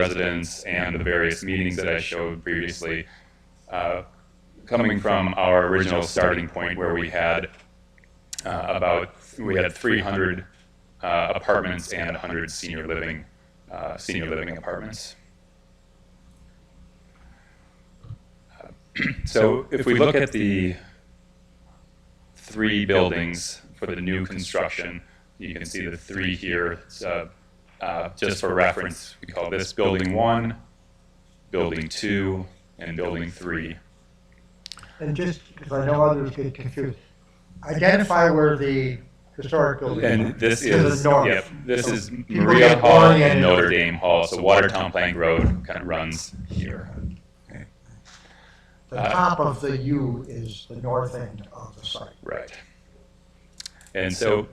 residents and the various meetings that I showed previously, coming from our original starting point where we had 300 apartments and 100 senior living apartments. So if we look at the 3 buildings for the new construction, you can see the 3 here. Just for reference, we call this Building 1, Building 2, and Building 3. And just, because I know others get confused, identify where the historic building is. And this To the is, north. yep, this is People Maria get Hall boring and and- Notre Dame Hall. So Watertown Plank Road kind of runs here. Okay. The top of the U is the north end of the site. Right. And so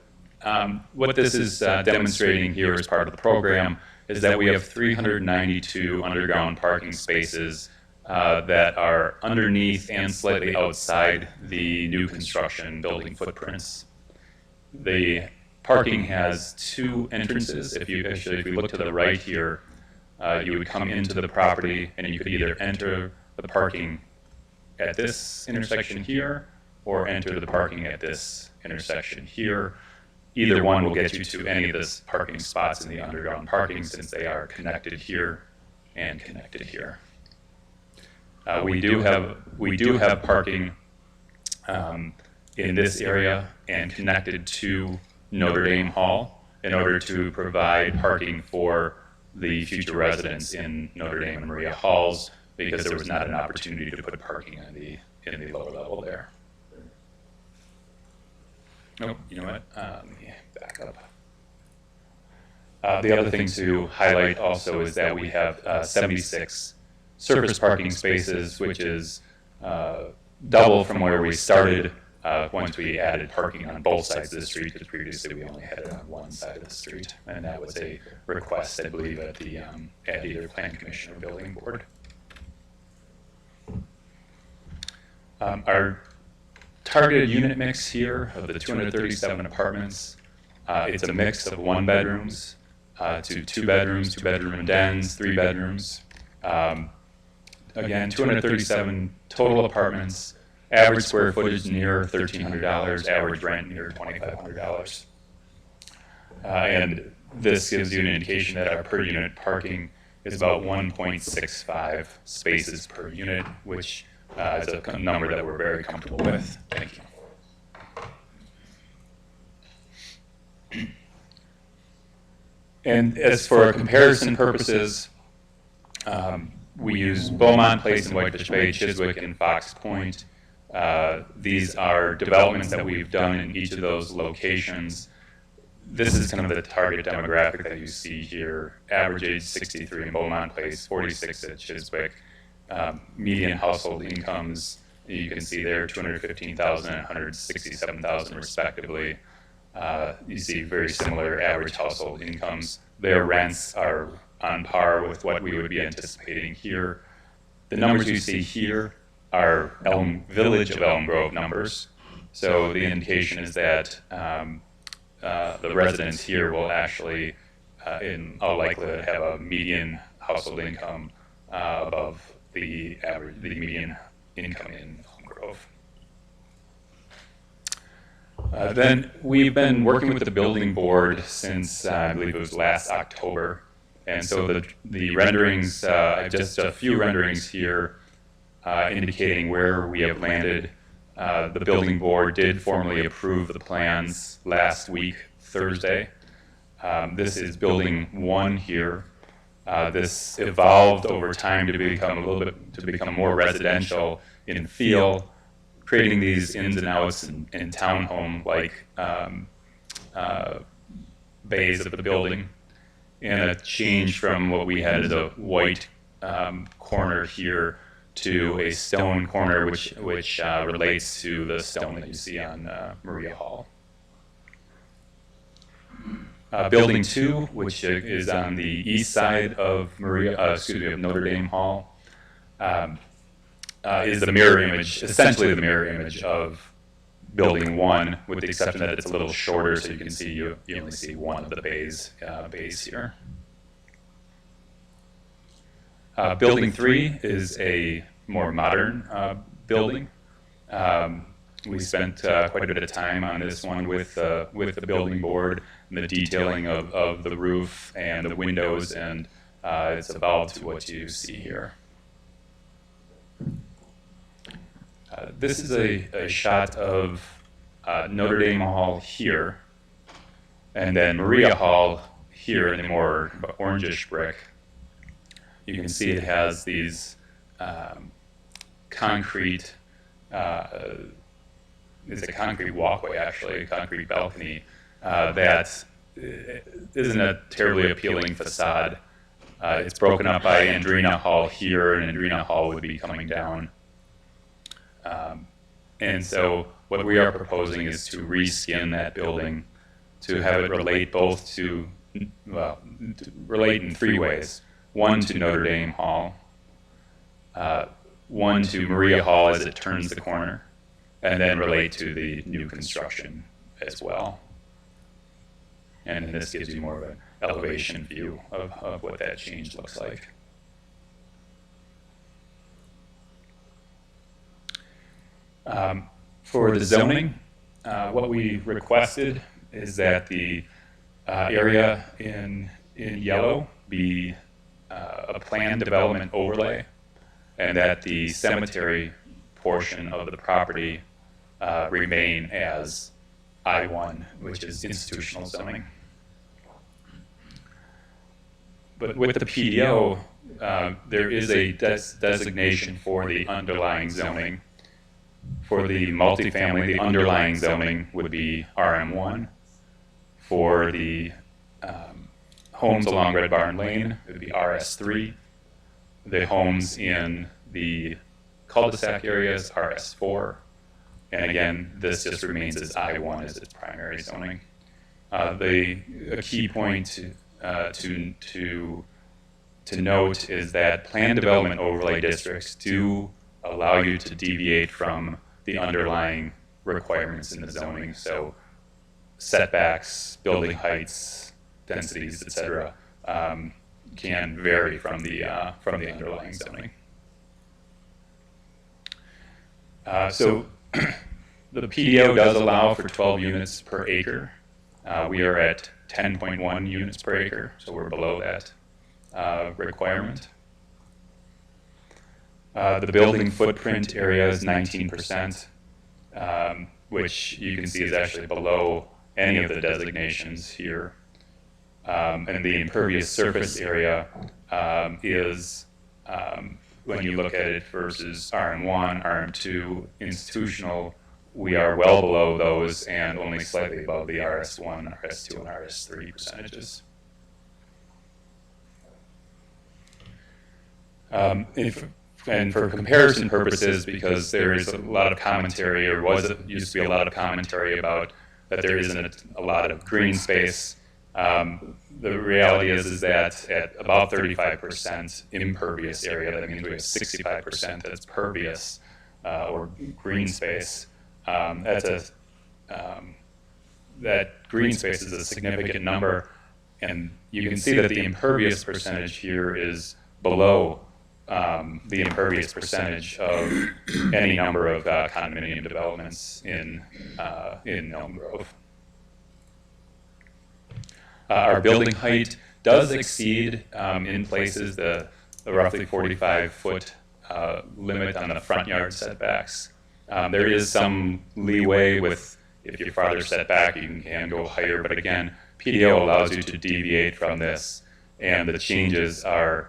what this is demonstrating here as part of the program is that we have 392 underground parking spaces that are underneath and slightly outside the new construction building footprints. The parking has 2 entrances. If you look to the right here, you would come into the property and you could either enter the parking at this intersection here or enter the parking at this intersection here. Either one will get you to any of the parking spots in the underground parking since they are connected here and connected here. We do have parking in this area and connected to Notre Dame Hall in order to provide parking for the future residents in Notre Dame and Maria Halls, because there was not an opportunity to put parking in the lower level there. Nope, you know what? Let me back up. The other thing to highlight also is that we have 76 surface parking spaces, which is double from where we started once we added parking on both sides of the street, because previously we only had it on one side of the street, and that was a request, I believe, at either Plan Commission or Building Board. Our targeted unit mix here of the 237 apartments, it's a mix of 1-bedrooms to 2-bedrooms, 2-bedroom dens, 3 bedrooms. Again, 237 total apartments, average square footage near $1,300, average rent near $2,500. And this gives you an indication that our per unit parking is about 1.65 spaces per unit, which is a number that we're very comfortable with. Thank you. And as for comparison purposes, we use Beaumont Place in Whitefish Bay, Chiswick, and Fox Point. These are developments that we've done in each of those locations. This is kind of the target demographic that you see here. Average age 63 in Beaumont Place, 46 at Chiswick. Median household incomes, you can see there, 215,000 and 167,000 respectively. You see very similar average household incomes. Their rents are on par with what we would be anticipating here. The numbers you see here are Village of Elm Grove numbers. So the indication is that the residents here will actually, in all likelihood, have a median household income above the median income in Elm Grove. Then we've been working with the building board since I believe it was last October, and so the renderings, just a few renderings here indicating where we have landed. The building board did formally approve the plans last week, Thursday. This is Building 1 here. This evolved over time to become more residential in feel, creating these ins and outs and townhome-like bays of the building, and a change from what we had as a white corner here to a stone corner, which relates to the stone that you see on Maria Hall. Building 2, which is on the east side of Notre Dame Hall, is the mirror image, essentially the mirror image of Building 1, with the exception that it's a little shorter, so you can see you only see one of the bays here. Building 3 is a more modern building. We spent quite a bit of time on this one with the building board and the detailing of the roof and the windows, and it's evolved to what you see here. This is a shot of Notre Dame Hall here, and then Maria Hall here in the more orangish brick. You can see it has these concrete, it's a concrete walkway actually, a concrete balcony that isn't a terribly appealing facade. It's broken up by Andrina Hall here, and Andrina Hall would be coming down. And so what we are proposing is to reskin that building to have it relate both to, well, relate in 3 ways. One to Notre Dame Hall, one to Maria Hall as it turns the corner, and then relate to the new construction as well. And then this gives you more of an elevation view of what that change looks like. For the zoning, what we requested is that the area in yellow be a planned development overlay, and that the cemetery portion of the property remain as I-1, which is institutional zoning. But with the PDO, there is a designation for the underlying zoning. For the multifamily, the underlying zoning would be RM1. For the homes along Red Barn Lane, it would be RS3. The homes in the cul-de-sac areas, RS4. And again, this just remains as I1 as its primary zoning. A key point to note is that planned development overlay districts do allow you to deviate from the underlying requirements in the zoning. So setbacks, building heights, densities, etc., can vary from the underlying zoning. So the PDO does allow for 12 units per acre. We are at 10.1 units per acre, so we're below that requirement. The building footprint area is 19%, which you can see is actually below any of the designations here. And the impervious surface area is, when you look at it versus RM1, RM2, institutional, we are well below those and only slightly above the RS1, RS2, and RS3 percentages. And for comparison purposes, because there is a lot of commentary, or used to be a lot of commentary about that there isn't a lot of green space, the reality is that at about 35% impervious area, that means we have 65% that's pervious or green space. That green space is a significant number, and you can see that the impervious percentage here is below the impervious percentage of any number of condominium developments in Elm Grove. Our building height does exceed, in places, the roughly 45-foot limit on the front yard setbacks. There is some leeway with, if you're farther set back, you can go higher, but again, PDO allows you to deviate from this, and the changes are,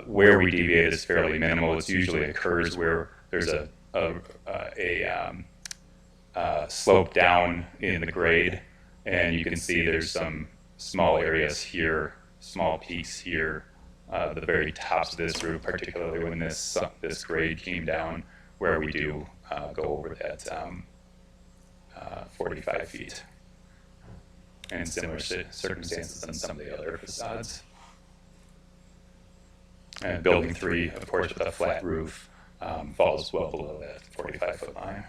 where we deviate is fairly minimal. It usually occurs where there's a slope down in the grade, and you can see there's some small areas here, small peaks here, the very tops of this roof, particularly when this grade came down, where we do go over that 45 feet. And similar circumstances on some of the other facades. And building 3, of course, with a flat roof, falls well below that 45-foot line.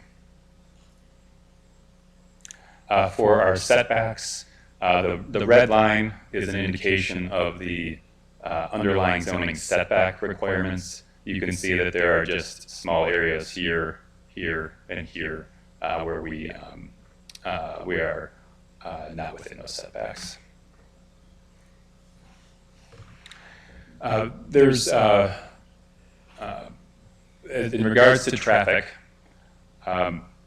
For our setbacks, the red line is an indication of the underlying zoning setback requirements, you can see that there are just small areas here, here, and here where we are not within those setbacks. There's, in regards to traffic,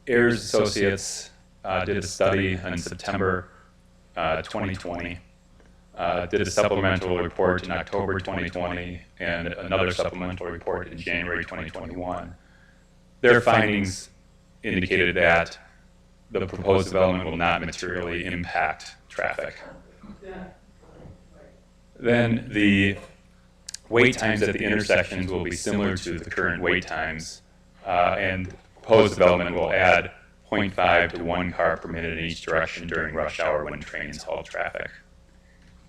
Ayers Associates did a study in September 2020, did a supplemental report in October 2020, and another supplemental report in January 2021. Their findings indicated that the proposed development will not materially impact traffic. Then the wait times at the intersections will be similar to the current wait times, and proposed development will add 0.5 to 1 car per minute in each direction during rush hour when trains haul traffic.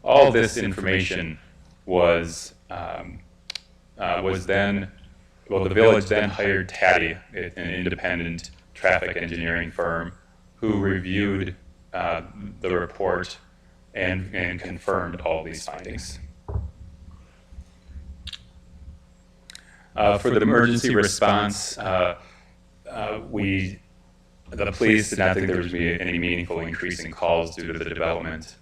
All of this information was then, well, the village then hired Taddy, an independent traffic engineering firm, who reviewed the report and confirmed all these findings. For the emergency response, the police did not think there would be any meaningful increase in calls due to the development.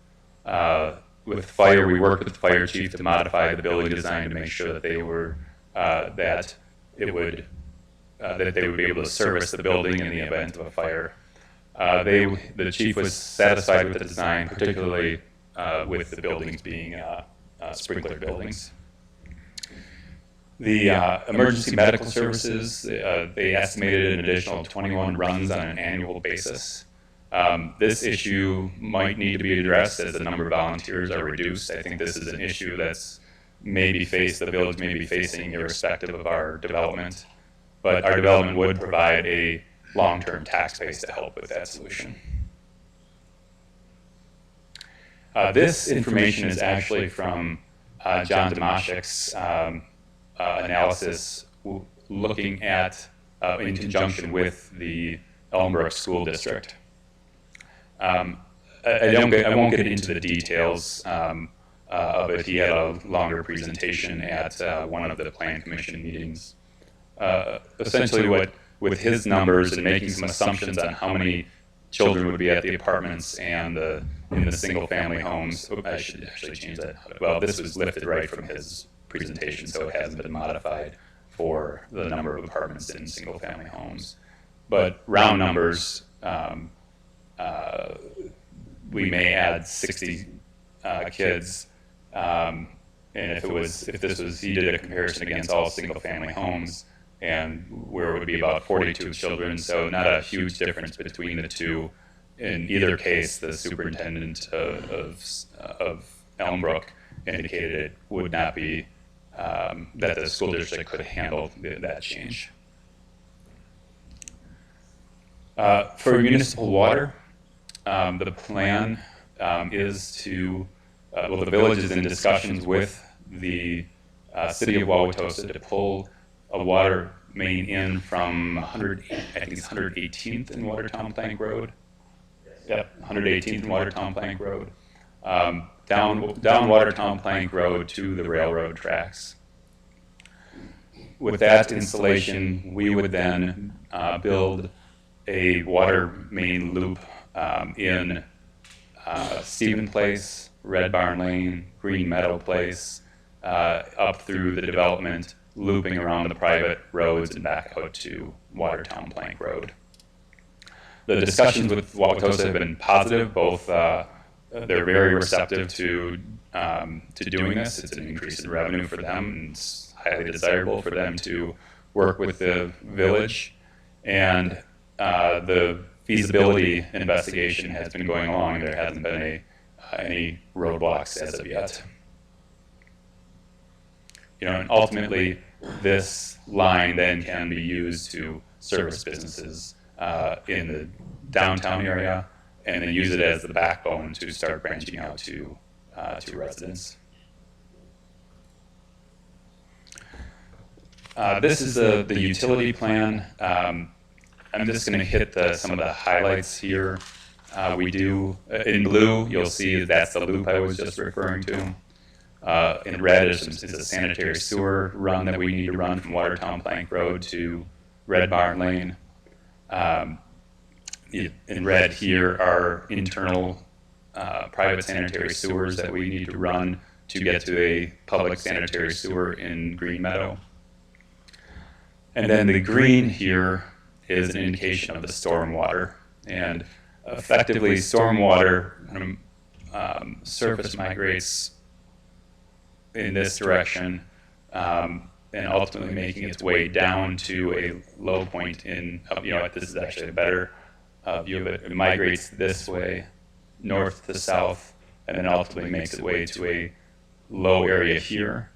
With fire, we worked with the fire chief to modify the building design to make sure that they were that they would be able to service the building in the event of a fire. The chief was satisfied with the design, particularly with the buildings being sprinkler buildings. The emergency medical services, they estimated an additional 21 runs on an annual basis. This issue might need to be addressed as the number of volunteers are reduced. I think this is an issue that's the village may be facing irrespective of our development, but our development would provide a long-term tax base to help with that solution. This information is actually from John Demashek's analysis looking at, in conjunction with the Elmbrook School District. I won't get into the details of it. He had a longer presentation at one of the Plan Commission meetings. Essentially, with his numbers and making some assumptions on how many children would be at the apartments and in the single-family homes. I should actually change that. Well, this was lifted right from his presentation, so it hasn't been modified for the number of apartments in single-family homes. But round numbers, we may add 60 kids, and he did a comparison against all single-family homes, and where it would be about 42 children, so not a huge difference between the two. In either case, the superintendent of Elmbrook indicated it would not be, that the school district could handle that change. For municipal water, the plan is to, the village is in discussions with the city of Wauwatosa to pull a water main in from 118th and Watertown Plank Road. Yep, 118th and Watertown Plank Road. Down Watertown Plank Road to the railroad tracks. With that installation, we would then build a water main loop in Stephen Place, Red Barn Lane, Green Meadow Place, up through the development, looping around the private roads and back out to Watertown Plank Road. The discussions with Wauwatosa have been positive. Both they're very receptive to doing this. It's an increase in revenue for them, and it's highly desirable for them to work with the village. And the feasibility investigation has been going along. There hasn't been any roadblocks as of yet. And ultimately, this line then can be used to service businesses in the downtown area, and then use it as the backbone to start branching out to residents. This is the utility plan. I'm just going to hit some of the highlights here. We do, in blue, you'll see that's the loop I was just referring to. In red is a sanitary sewer run that we need to run from Watertown Plank Road to Red Barn Lane. In red here are internal private sanitary sewers that we need to run to get to a public sanitary sewer in Green Meadow. And then the green here is an indication of the stormwater. And effectively, stormwater surface migrates in this direction, and ultimately making its way down to a low point in, this is actually a better view of it. It migrates this way, north to south, and then ultimately makes its way to a low area here.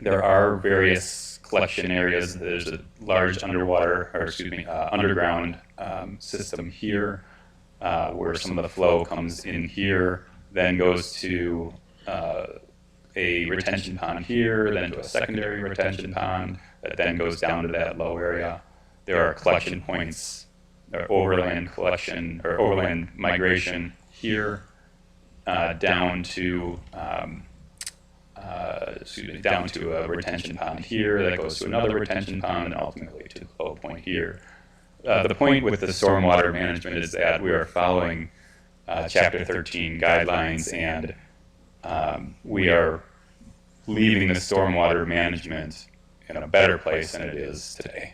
There are various collection areas. There's a large underground system here, where some of the flow comes in here, then goes to a retention pond here, then to a secondary retention pond that then goes down to that low area. There are collection points, or overland collection or overland migration here, down to a retention pond here that goes to another retention pond and ultimately to the low point here. The point with the stormwater management is that we are following Chapter 13 guidelines, and we are leaving the stormwater management in a better place than it is today.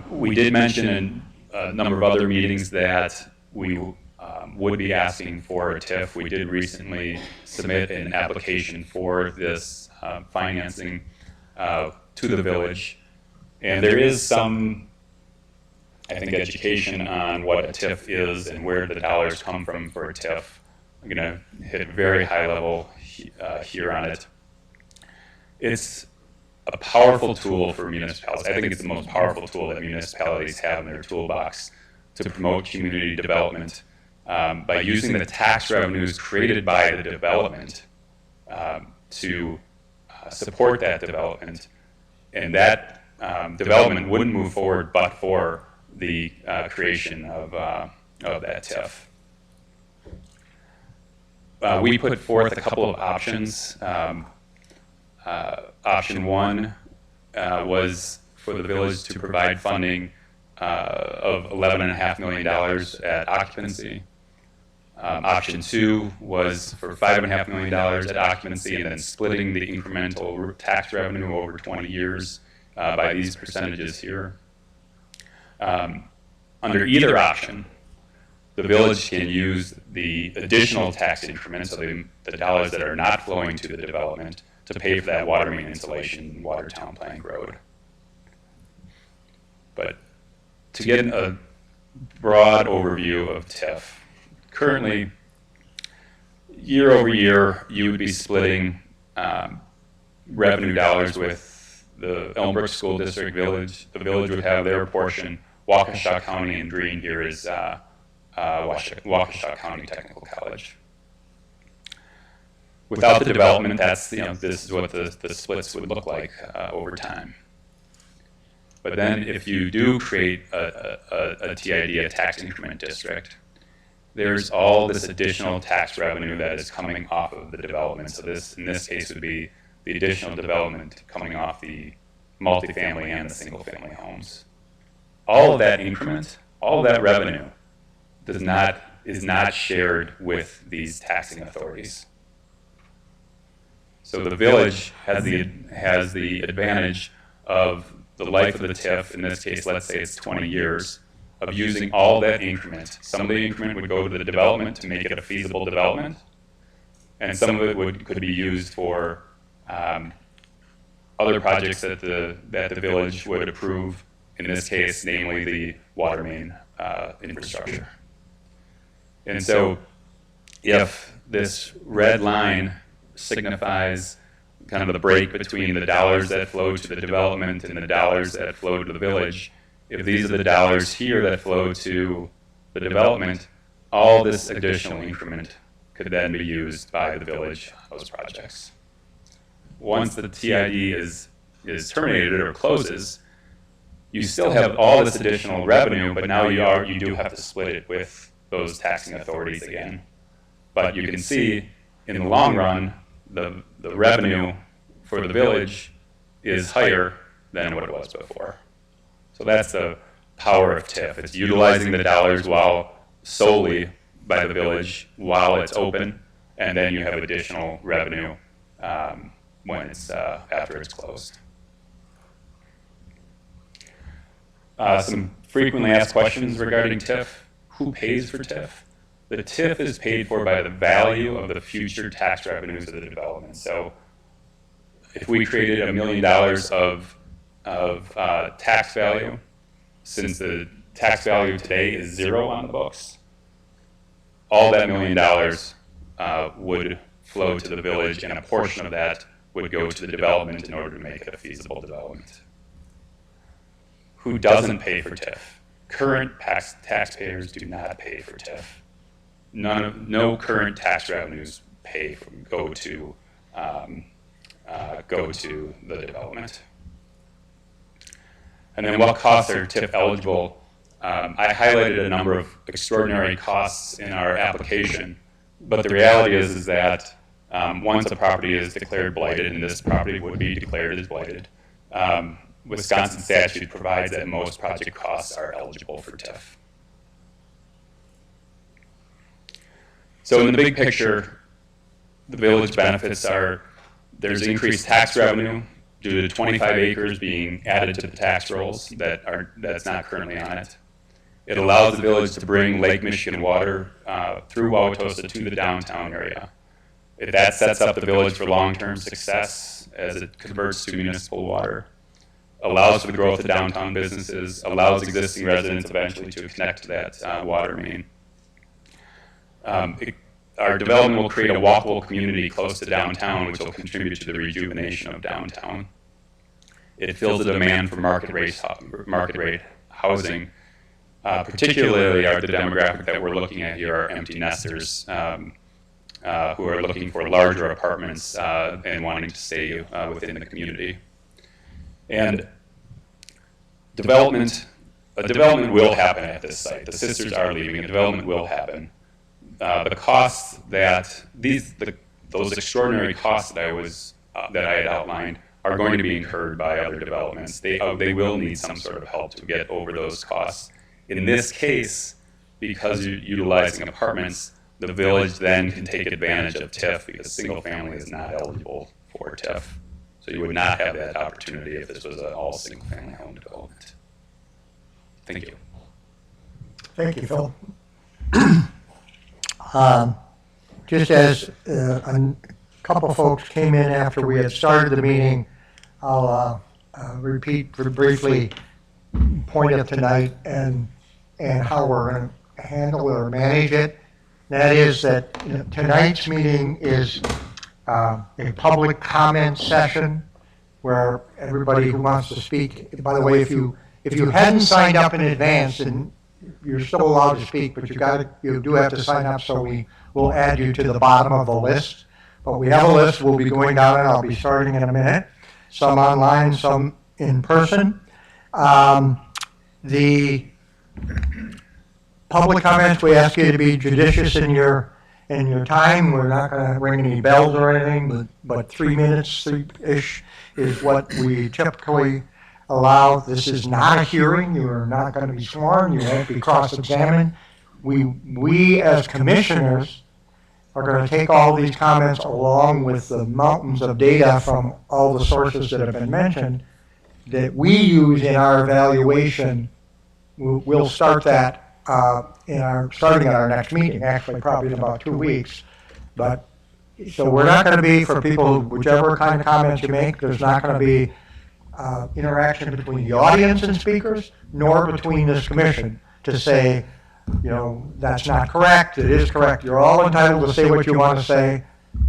We did mention in a number of other meetings that we would be asking for a TIF. We did recently submit an application for this financing to the village, and there is some, I think, education on what a TIF is and where the dollars come from for a TIF. I'm going to hit very high level here on it. It's a powerful tool for municipalities. I think it's the most powerful tool that municipalities have in their toolbox to promote community development by using the tax revenues created by the development to support that development. And that development wouldn't move forward but for the creation of that TIF. We put forth a couple of options. Option one was for the village to provide funding of $11.5 million at occupancy. Option two was for $5.5 million at occupancy and then splitting the incremental tax revenue over 20 years by these percentages here. Under either option, the village can use the additional tax increments, so the dollars that are not flowing to the development, to pay for that water main installation in Watertown Plank Road. But to get a broad overview of TIF, currently, year over year, you would be splitting revenue dollars with the Elmbrook School District Village. The village would have their portion. Waukesha County and green here is Waukesha County Technical College. Without the development, that's, this is what the splits would look like over time. But then if you do create a TID, a tax increment district, there's all this additional tax revenue that is coming off of the development. So this, in this case, would be the additional development coming off the multifamily and the single family homes. All of that increment, all of that revenue is not shared with these taxing authorities. So the village has the advantage of the life of the TIF, in this case, let's say it's 20 years, of using all that increment. Some of the increment would go to the development to make it a feasible development, and some of it could be used for other projects that the village would approve, in this case, namely the water main infrastructure. And so if this red line signifies kind of the break between the dollars that flow to the development and the dollars that flow to the village, if these are the dollars here that flow to the development, all this additional increment could then be used by the village on those projects. Once the TID is terminated or closes, you still have all this additional revenue, but now you do have to split it with those taxing authorities again. But you can see, in the long run, the revenue for the village is higher than what it was before. So that's the power of TIF. It's utilizing the dollars while solely by the village while it's open, and then you have additional revenue when it's after it's closed. Some frequently asked questions regarding TIF. Who pays for TIF? The TIF is paid for by the value of the future tax revenues of the development. So if we created $1 million of tax value, since the tax value today is 0 on the books, all that $1 million would flow to the village, and a portion of that would go to the development in order to make it a feasible development. Who doesn't pay for TIF? Current taxpayers do not pay for TIF. No current tax revenues go to the development. And then what costs are TIF eligible? I highlighted a number of extraordinary costs in our application, but the reality is that once a property is declared blighted, and this property would be declared as blighted, Wisconsin statute provides that most project costs are eligible for TIF. So in the big picture, the village benefits are there's increased tax revenue due to 25 acres being added to the tax rolls that's not currently on it. It allows the village to bring Lake Michigan water through Wauwatosa to the downtown area. That sets up the village for long-term success as it converts to municipal water. Allows for the growth of downtown businesses, allows existing residents eventually to connect to that water main. Our development will create a walkable community close to downtown, which will contribute to the rejuvenation of downtown. It fills the demand for market rate housing. Particularly the demographic that we're looking at here are empty nesters who are looking for larger apartments and wanting to stay within the community. And a development will happen at this site. The sisters are leaving. A development will happen. The costs that those extraordinary costs that I had outlined are going to be incurred by other developments. They will need some sort of help to get over those costs. In this case, because you're utilizing apartments, the village then can take advantage of TIF because single family is not eligible for TIF. So you would not have that opportunity if this was an all single family home development. Thank you. Thank you, Phil. Just as a couple folks came in after we had started the meeting, I'll repeat briefly point of tonight and how we're going to handle or manage it. That is that tonight's meeting is a public comment session where everybody who wants to speak, by the way, if you hadn't signed up in advance, and you're still allowed to speak, but you do have to sign up, so we will add you to the bottom of the list. But we have a list. We'll be going down it. I'll be starting in a minute. Some online, some in person. The public comments, we ask you to be judicious in your time. We're not going to ring any bells or anything, but 3 minutes, 3-ish, is what we typically allow. This is not a hearing. You are not going to be sworn. You won't be cross-examined. We as commissioners are going to take all these comments along with the mountains of data from all the sources that have been mentioned that we use in our evaluation. We'll start that starting at our next meeting, actually probably in about 2 weeks. But so we're not going to be, for people, whichever kind of comments you make, there's not going to be interaction between the audience and speakers, nor between this commission to say, that's not correct, it is correct. You're all entitled to say what you want to say,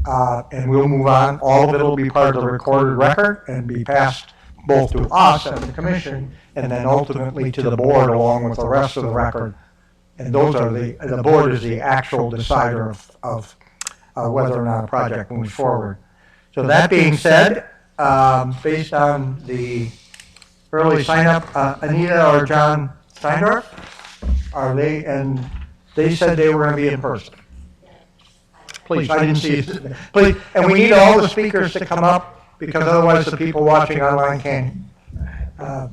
and we'll move on. All of it will be part of the recorded record and be passed both to us as the commission and then ultimately to the board along with the rest of the record. And those are the board is the actual decider of whether or not a project moves forward. So that being said, based on the early sign up, Anita or John Steindorf, are they, and They said they were going to be in person. Please, I didn't see it. Please, and we need all the speakers to come up because otherwise the people watching online can't.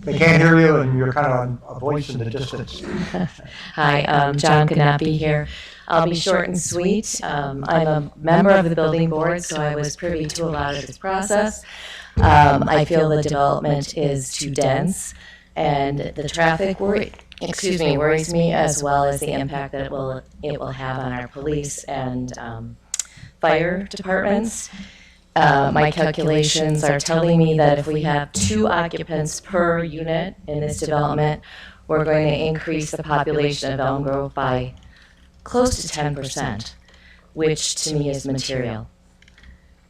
They can't hear you, and you're kind of a voice in the distance. Hi, John could not be here. I'll be short and sweet. I'm a member of the building board, so I was privy to a lot of this process. I feel the development is too dense, and the traffic worries me, as well as the impact that it will have on our police and fire departments. My calculations are telling me that if we have 2 occupants per unit in this development, we're going to increase the population of Elm Grove by close to 10%, which to me is material.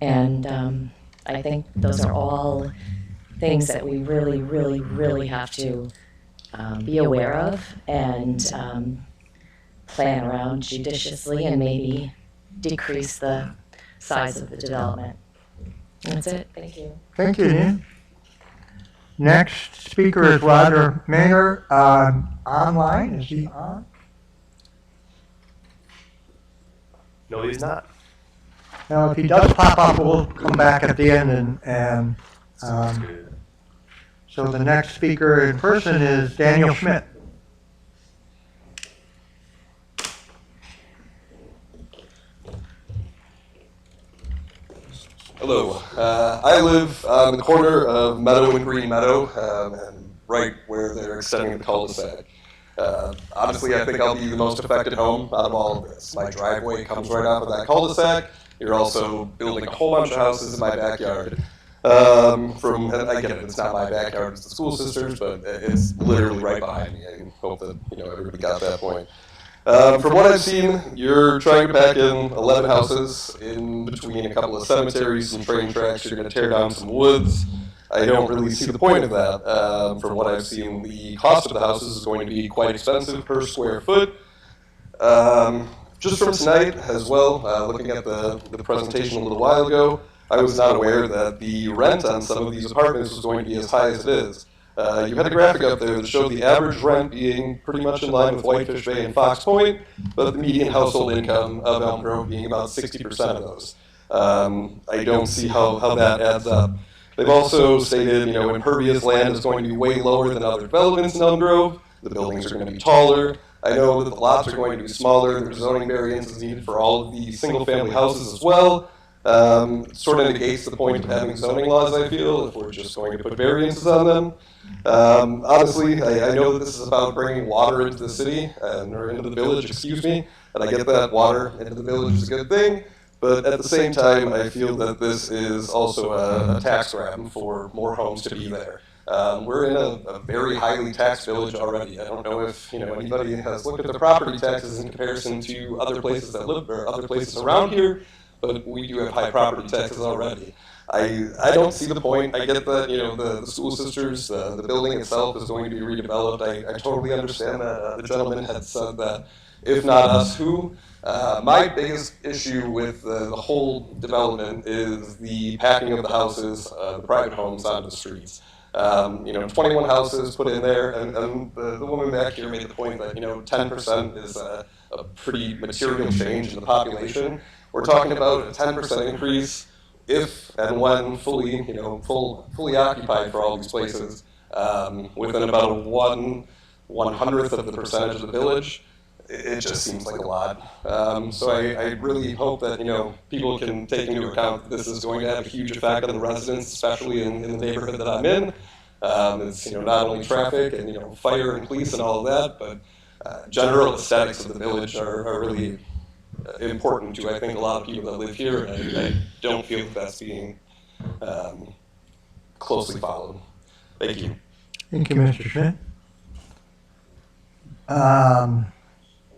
And I think those are all things that we really, really, really have to be aware of and plan around judiciously and maybe decrease the size of the development. That's it. Thank you. Thank you, Ian. Next speaker is Roger Mayer, online. Is he on? No, he's not. Now, if he does pop up, we'll come back at the end and so the next speaker in person is Daniel Schmidt. Hello. I live on the corner of Meadow and Green Meadow, and right where they're extending the cul-de-sac. Honestly, I think I'll be the most affected home out of all of this. My driveway comes right off of that cul-de-sac. You're also building a whole bunch of houses in my backyard. I get it, it's not my backyard, it's the school sisters, but it's literally right behind me. I hope that everybody got that point. From what I've seen, you're trying to pack in 11 houses in between a couple of cemeteries and train tracks. You're going to tear down some woods. I don't really see the point of that. From what I've seen, the cost of the houses is going to be quite expensive per square foot. Just from tonight as well, looking at the presentation a little while ago, I was not aware that the rent on some of these apartments was going to be as high as it is. You had a graphic up there that showed the average rent being pretty much in line with Whitefish Bay and Fox Point, but the median household income of Elm Grove being about 60% of those. I don't see how that adds up. They've also stated, impervious land is going to be way lower than other developments in Elm Grove. The buildings are going to be taller. I know that the lots are going to be smaller. There's zoning variances needed for all of the single-family houses as well. Sort of negates the point of having zoning laws, I feel, if we're just going to put variances on them. Honestly, I know that this is about bringing water into the city, or into the village, excuse me, and I get that water into the village is a good thing, but at the same time, I feel that this is also a tax grab for more homes to be there. We're in a very highly taxed village already. I don't know if anybody has looked at the property taxes in comparison to other places that live, or other places around here, but we do have high property taxes already. I don't see the point. I get that the school sisters, the building itself is going to be redeveloped. I totally understand that. The gentleman had said that if not us, who? My biggest issue with the whole development is the packing of the houses, the private homes onto the streets. 21 houses put in there, and the woman back here made the point that 10% is a pretty material change in the population. We're talking about a 10% increase if and when fully occupied for all these places, within about a 1/100th of the percentage of the village. It just seems like a lot. So I really hope that people can take into account that this is going to have a huge effect on the residents, especially in the neighborhood that I'm in. It's not only traffic and fire and police and all of that, but general aesthetics of the village are really important to, I think, a lot of people that live here, and I don't feel that that's being closely followed. Thank you. Thank you, Mr. Schmidt.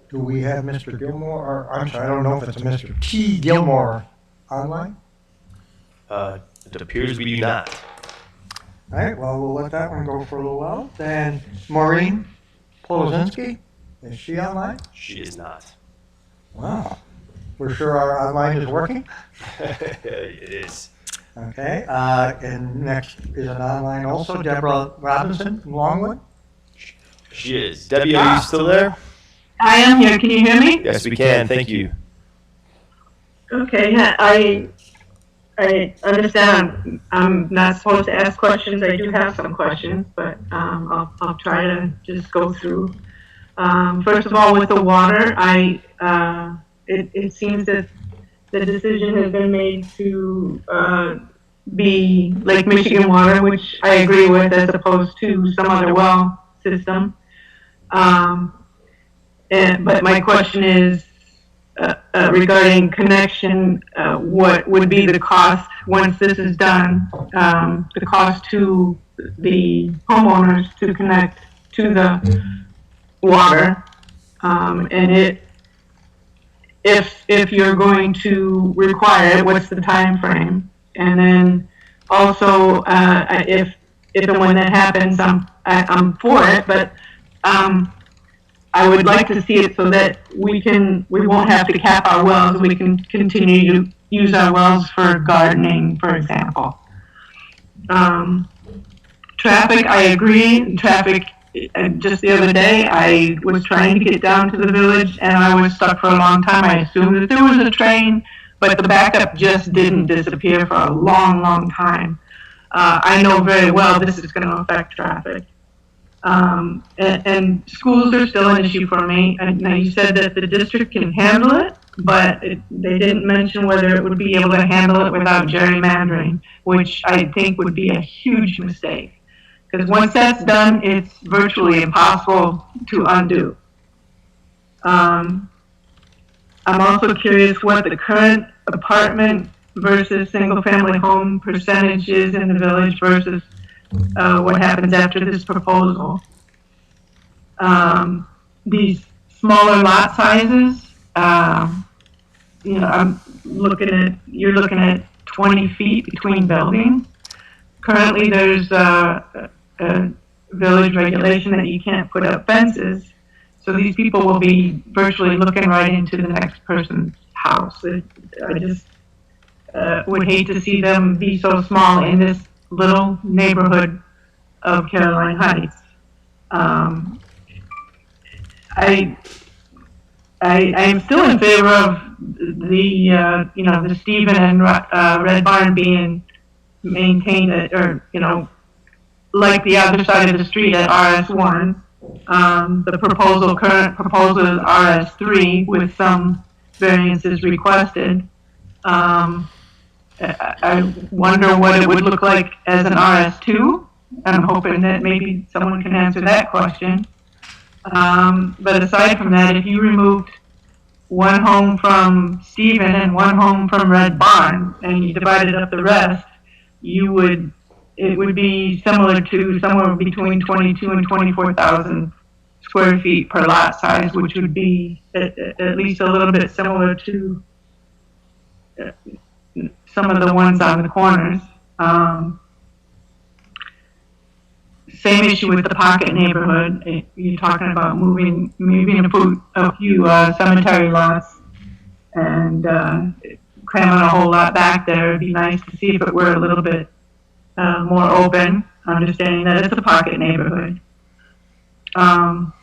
Do we have Mr. Gilmore, or I'm sorry, I don't know if it's a Mr. T. Gilmore online? It appears we do not. All right, well, we'll let that one go for a little while. Then Maureen Polozinski, is she online? She is not. Wow. We're sure our online is working? It is. Okay, and next is an online also, Deborah Robinson from Longwood. She is. Debbie, are you still there? I am here. Can you hear me? Yes, we can. Thank you. Okay, yeah, I understand I'm not supposed to ask questions. I do have some questions, but I'll try to just go through. First of all, with the water, it seems that the decision has been made to be Lake Michigan water, which I agree with, as opposed to some other well system. But my question is regarding connection, what would be the cost once this is done? The cost to the homeowners to connect to the water, and if you're going to require it, what's the time frame? And then also, if and when that happens, I'm for it, but I would like to see it so that we won't have to cap our wells. We can continue to use our wells for gardening, for example. Traffic, I agree. Traffic, just the other day, I was trying to get down to the village and I was stuck for a long time. I assumed that there was a train, but the backup just didn't disappear for a long, long time. I know very well this is going to affect traffic. And schools are still an issue for me. And now you said that the district can handle it, but they didn't mention whether it would be able to handle it without gerrymandering, which I think would be a huge mistake. Because once that's done, it's virtually impossible to undo. I'm also curious what the current apartment versus single-family home percentage is in the village versus what happens after this proposal. These smaller lot sizes, you're looking at 20 feet between buildings. Currently, there's a village regulation that you can't put up fences, so these people will be virtually looking right into the next person's house. I just would hate to see them be so small in this little neighborhood of Caroline Heights. I am still in favor of the Stephen and Red Barn being maintained like the other side of the street at RS1. The current proposal is RS3 with some variances requested. I wonder what it would look like as an RS2. I'm hoping that maybe someone can answer that question. But aside from that, if you removed one home from Stephen and one home from Red Barn and you divided up the rest, it would be similar to somewhere between 22 and 24,000 square feet per lot size, which would be at least a little bit similar to some of the ones on the corners. Same issue with the Pocket neighborhood. You're talking about moving a few cemetery lots and cramming a whole lot back there. It'd be nice to see if it were a little bit more open, understanding that it's a Pocket neighborhood. And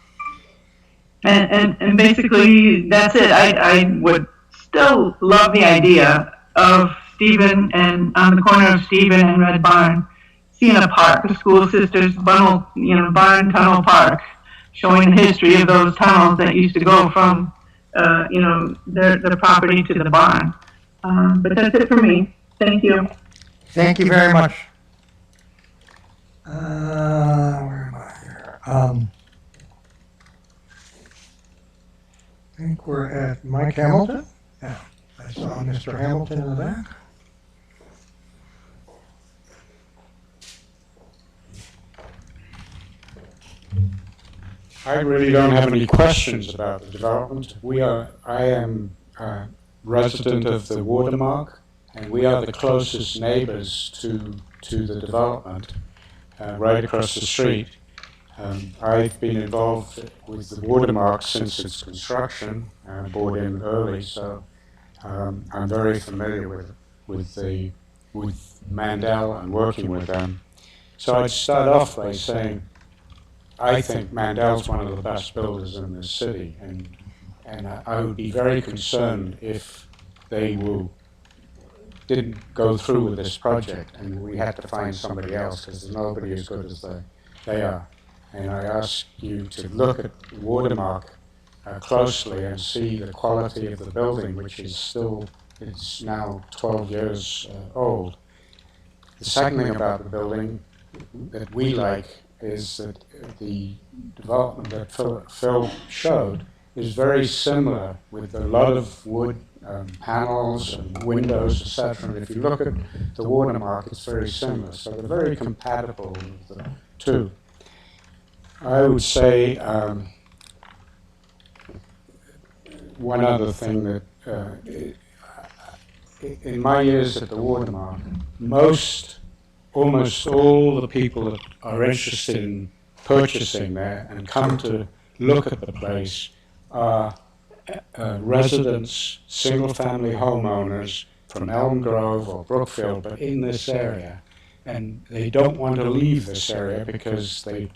basically, that's it. I would still love the idea of Stephen and on the corner of Stephen and Red Barn, seeing a park, the School Sisters Barn Tunnel Park, showing the history of those tunnels that used to go from, their property to the barn. But that's it for me. Thank you. Thank you very much. Where am I here? I think we're at Mike Hamilton. Yeah, I saw Mr. Hamilton in the back. I really don't have any questions about the development. I am a resident of the Watermark, and we are the closest neighbors to the development, right across the street. I've been involved with the Watermark since its construction, bought in early, so I'm very familiar with Mandel and working with them. So I'd start off by saying I think Mandel's one of the best builders in this city, and I would be very concerned if they didn't go through with this project and we had to find somebody else, because there's nobody as good as they are. And I ask you to look at Watermark closely and see the quality of the building, which is still, it's now 12 years old. The second thing about the building that we like is that the development that Phil showed is very similar, with a lot of wood panels and windows, etc. And if you look at the Watermark, it's very similar. So they're very compatible with the two. I would say one other thing that in my years at the Watermark, almost all the people that are interested in purchasing there and come to look at the place are residents, single-family homeowners from Elm Grove or Brookfield, but in this area. And they don't want to leave this area because they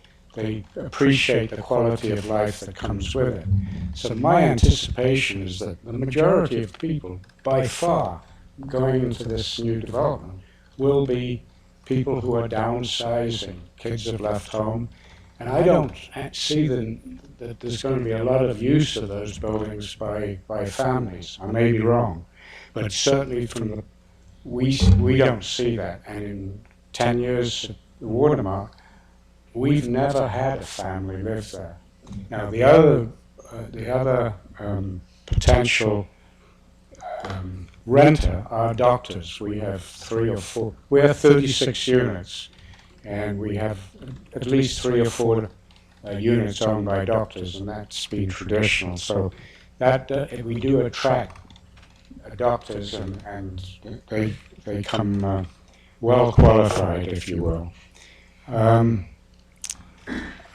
appreciate the quality of life that comes with it. So my anticipation is that the majority of people, by far, going into this new development will be people who are downsizing, kids have left home, and I don't see that there's going to be a lot of use of those buildings by families. I may be wrong, but certainly we don't see that. And in 10 years at the Watermark, we've never had a family live there. Now the other potential renter are doctors. We have 3 or 4. We have 36 units, and we have at least 3 or 4 units owned by doctors, and that's been traditional. So that we do attract doctors, and they come well qualified, if you will.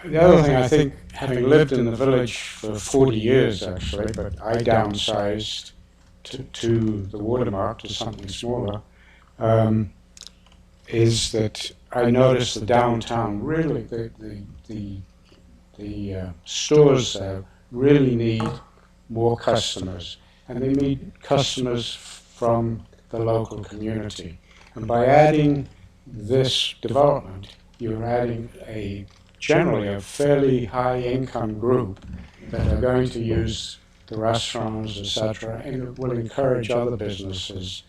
The other thing, I think, having lived in the village for 40 years actually, but I downsized to the Watermark, to something smaller, is that I noticed the downtown, really, the stores really need more customers, and they need customers from the local community. And by adding this development, you're adding generally a fairly high income group that are going to use the restaurants, etc., and it will encourage other businesses,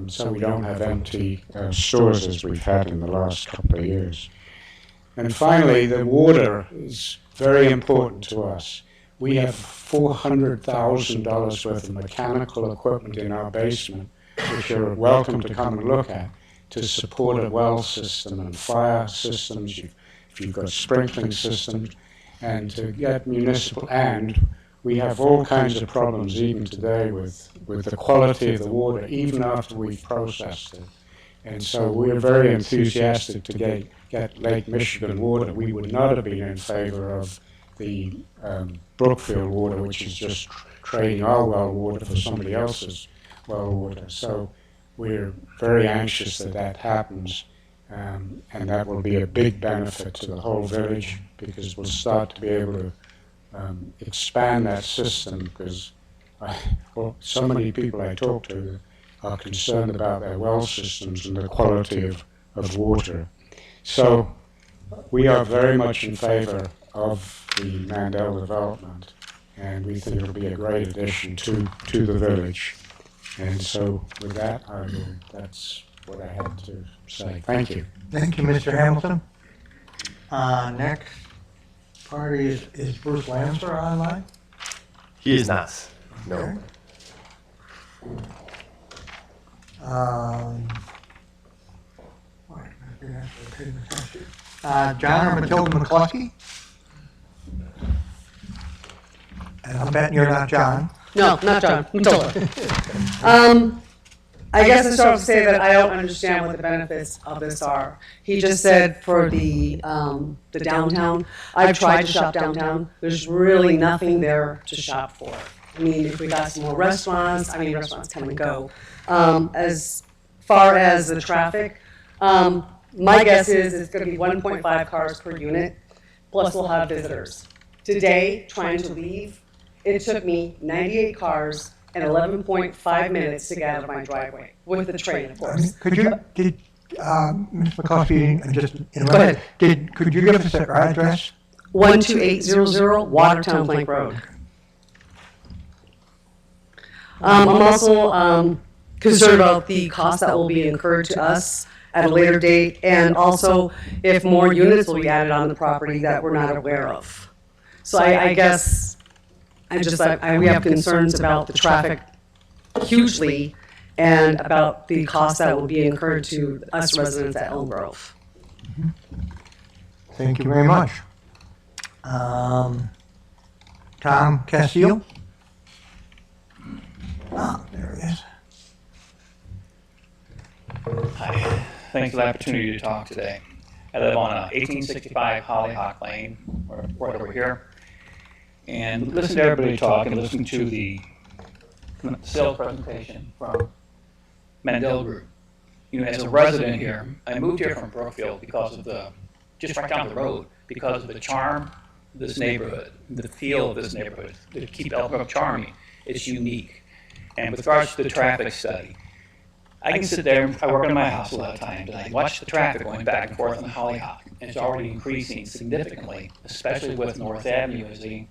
so we don't have empty stores as we've had in the last couple of years. And finally, the water is very important to us. We have $400,000 worth of mechanical equipment in our basement, which you're welcome to come and look at, to support a well system and fire systems, if you've got sprinkling systems, and to get municipal. And we have all kinds of problems even today with the quality of the water, even after we've processed it. And so we're very enthusiastic to get Lake Michigan water. We would not have been in favor of the Brookfield water, which is just trading our well water for somebody else's well water. So we're very anxious that that happens, and that will be a big benefit to the whole village, because we'll start to be able to expand that system, because so many people I talk to are concerned about their well systems and the quality of water. So we are very much in favor of the Mandel development, and we think it'll be a great addition to the village. And so with that, that's what I had to say. Thank you. Thank you, Mr. Hamilton. Next party is Bruce Lancer online? He is not. No. Okay. John or Matilda McCluskey? And I'm betting you're not John. No, not John. Matilda. I guess I start off to say that I don't understand what the benefits of this are. He just said for the downtown. I've tried to shop downtown. There's really nothing there to shop for. I mean, if we got some more restaurants, restaurants come and go. As far as the traffic, my guess is it's going to be 1.5 cars per unit. plus we'll have visitors. Today, trying to leave, it took me 98 cars and 11.5 minutes to get out of my driveway, with the train, of course. Could you, Ms. McCluskey, just interrupt. Go ahead. Could you give us our address? 12800 Watertown Plank Road. I'm also concerned about the cost that will be incurred to us at a later date, and also if more units will be added on the property that we're not aware of. So I guess, we have concerns about the traffic hugely, and about the cost that will be incurred to us residents at Elm Grove. Thank you very much. Tom Castillo? Ah, there he is. Hi, thanks for the opportunity to talk today. I live on 1865 Hollyhock Lane, right over here. And listen to everybody talk and listen to the sales presentation from Mandel Group. You know, as a resident here, I moved here from Brookfield because of just right down the road, because of the charm of this neighborhood, the feel of this neighborhood, to keep Elm Grove charming. It's unique. And with regards to the traffic study, I can sit there, I work in my house a lot of times, and I watch the traffic going back and forth on Hollyhock, and it's already increasing significantly, especially with North Avenue as they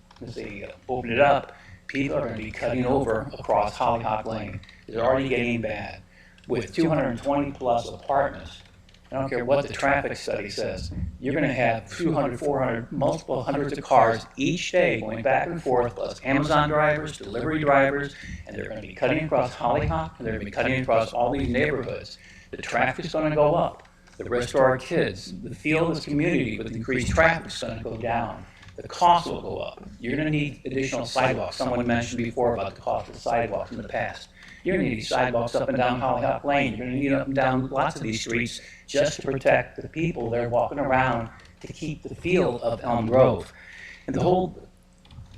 open it up. People are going to be cutting over across Hollyhock Lane. It's already getting bad. With 220 plus apartments, I don't care what the traffic study says, you're going to have 200, 400, multiple hundreds of cars each day going back and forth, plus Amazon drivers, delivery drivers, and they're going to be cutting across Hollyhock, and they're going to be cutting across all these neighborhoods. The traffic's going to go up. The risk to our kids, the feel of this community with increased traffic is going to go down. The cost will go up. You're going to need additional sidewalks. Someone mentioned before about the cost of sidewalks in the past. You're going to need sidewalks up and down Hollyhock Lane. You're going to need up and down lots of these streets just to protect the people that are walking around, to keep the feel of Elm Grove. And the whole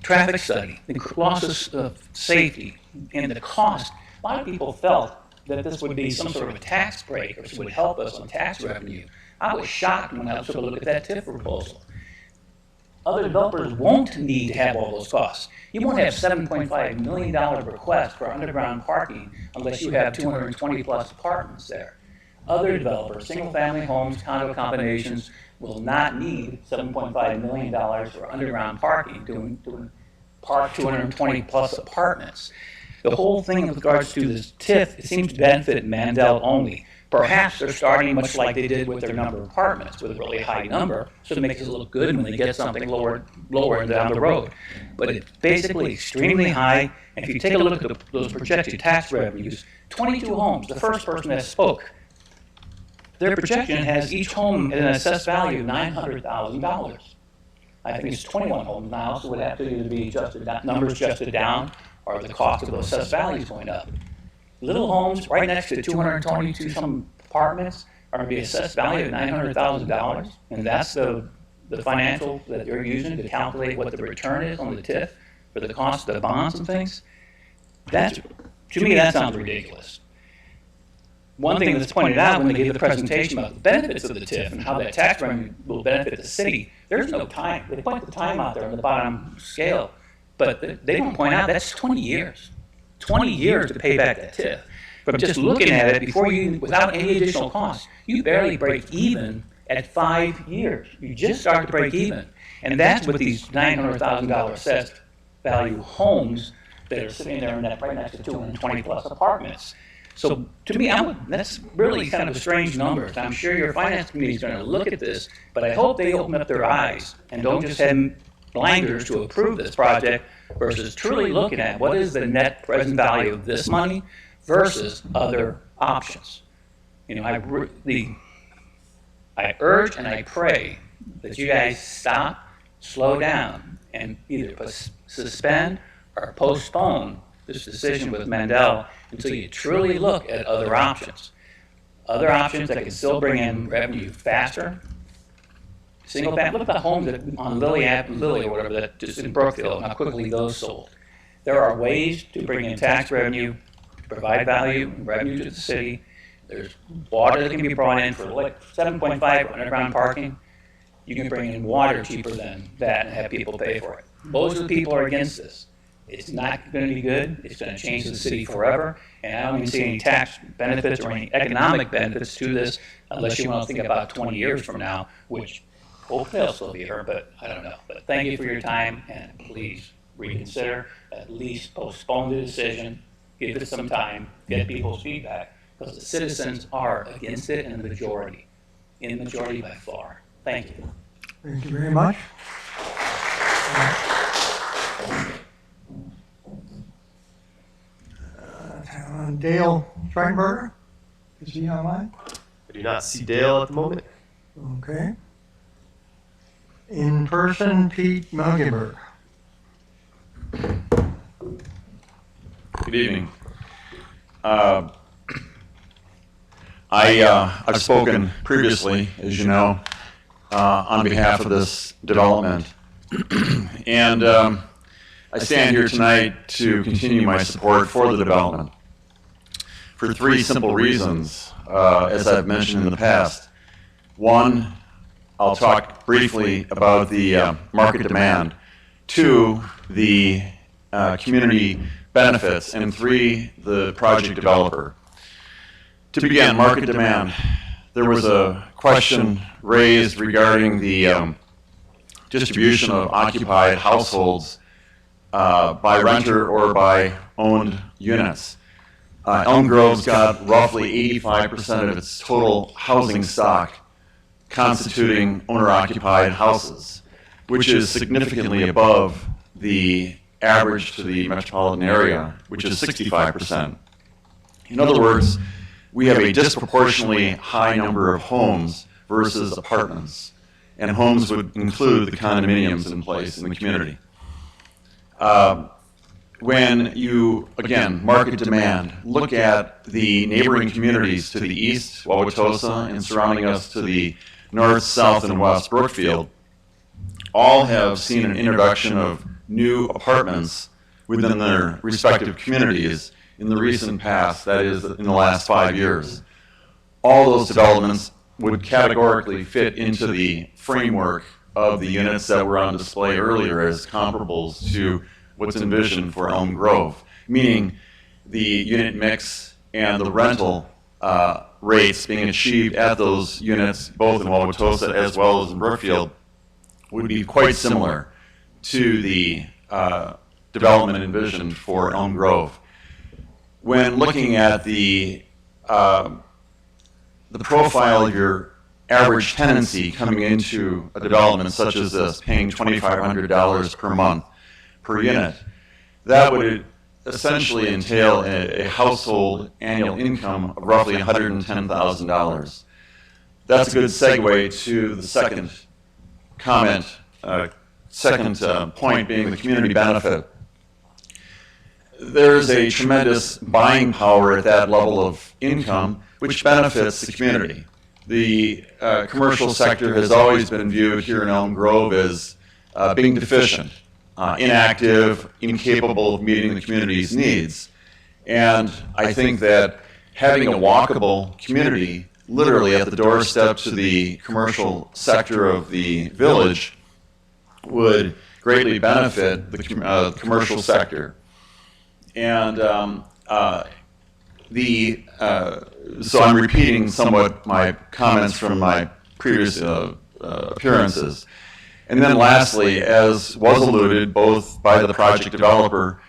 traffic study, the losses of safety, and the cost, a lot of people felt that this would be some sort of a tax break, or this would help us on tax revenue. I was shocked when I took a look at that TIF proposal. Other developers won't need to have all those costs. You won't have $7.5 million request for underground parking unless you have 220 plus apartments there. Other developers, single-family homes, condo combinations, will not need $7.5 million for underground parking to park 220 plus apartments. The whole thing with regards to this TIF, it seems to benefit Mandel only. Perhaps they're starting much like they did with their number of apartments, with a really high number, so it makes it look good when they get something lower down the road. But it's basically extremely high, and if you take a look at those projected tax revenues, 22 homes, the first person that spoke, their projection has each home at an assessed value of $900,000. I think it's 21 homes now, so it would have to either be numbers adjusted down, or the cost of those assessed values going up. Little homes right next to 222 some apartments are going to be assessed value of $900,000, and that's the financial that they're using to calculate what the return is on the TIF for the cost of the bonds and things. To me, that sounds ridiculous. One thing that's pointed out when they gave the presentation about the benefits of the TIF and how that tax revenue will benefit the city, there's no time. They point the time out there on the bottom scale, but they don't point out that's 20 years. 20 years to pay back that TIF. From just looking at it, without any additional costs, you barely break even at 5 years. You just start to break even. And that's with these $900,000 assessed value homes that are sitting there right next to 220 plus apartments. So to me, that's really kind of a strange number. I'm sure your finance committee is going to look at this, but I hope they open up their eyes and don't just have blinders to approve this project versus truly looking at what is the net present value of this money versus other options. You know, I urge and I pray that you guys stop, slow down, and either suspend or postpone this decision with Mandel until you truly look at other options. Other options that can still bring in revenue faster. Single family, look at the homes on Lily or whatever, that just in Brookfield, how quickly those sold. There are ways to bring in tax revenue, to provide revenue to the city. There's water that can be brought in for like 7.5 for underground parking. you can bring in water cheaper than that and have people pay for it. Those are the people who are against this. It's not going to be good. It's going to change the city forever. And I don't even see any tax benefits or any economic benefits to this unless you want to think about 20 years from now, which hopefully I'll still be here, but I don't know. But thank you for your time, and please reconsider, at least postpone the decision, give it some time, get people's feedback, because the citizens are against it in the majority by far. Thank you. Thank you very much. Dale Schreiber, is he online? I do not see Dale at the moment. Okay. In person, Pete Mugenberg. Good evening. I've spoken previously, as you know, on behalf of this development. And I stand here tonight to continue my support for the development for three simple reasons, as I've mentioned in the past. One, I'll talk briefly about the market demand. Two, the community benefits. And three, the project developer. To begin, market demand. There was a question raised regarding the distribution of occupied households by renter or by owned units. Elm Grove's got roughly 85% of its total housing stock constituting owner-occupied houses, which is significantly above the average to the metropolitan area, which is 65%. In other words, we have a disproportionately high number of homes versus apartments, and homes would include the condominiums in place in the community. When you, again, market demand, look at the neighboring communities to the east, Wauwatosa, and surrounding us to the north, south, and west, Brookfield, all have seen an introduction of new apartments within their respective communities in the recent past, that is, in the last 5 years. All those developments would categorically fit into the framework of the units that were on display earlier as comparables to what's envisioned for Elm Grove, meaning the unit mix and the rental rates being achieved at those units, both in Wauwatosa as well as in Brookfield, would be quite similar to the development envisioned for Elm Grove. When looking at the profile of your average tenancy coming into a development such as this, paying $2,500 per month per unit, that would essentially entail a household annual income of roughly $110,000. That's a good segue to the second comment, second point being the community benefit. There's a tremendous buying power at that level of income, which benefits the community. The commercial sector has always been viewed here in Elm Grove as being deficient, inactive, incapable of meeting the community's needs. And I think that having a walkable community, literally at the doorstep to the commercial sector of the village, would greatly benefit the commercial sector. And so I'm repeating somewhat my comments from my previous appearances. And then lastly, as was alluded both by the project developer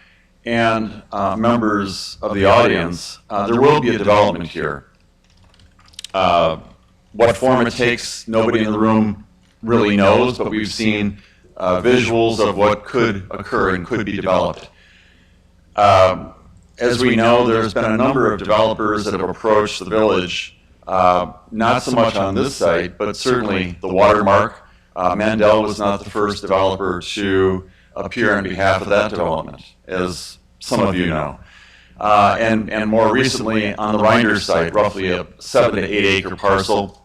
and members of the audience, there will be a development here. What form it takes, nobody in the room really knows, but we've seen visuals of what could occur and could be developed. As we know, there's been a number of developers that have approached the village, not so much on this site, but certainly the Watermark. Mandel was not the first developer to appear on behalf of that development, as some of you know. And more recently, on the Reinders site, roughly a 7 to 8 acre parcel,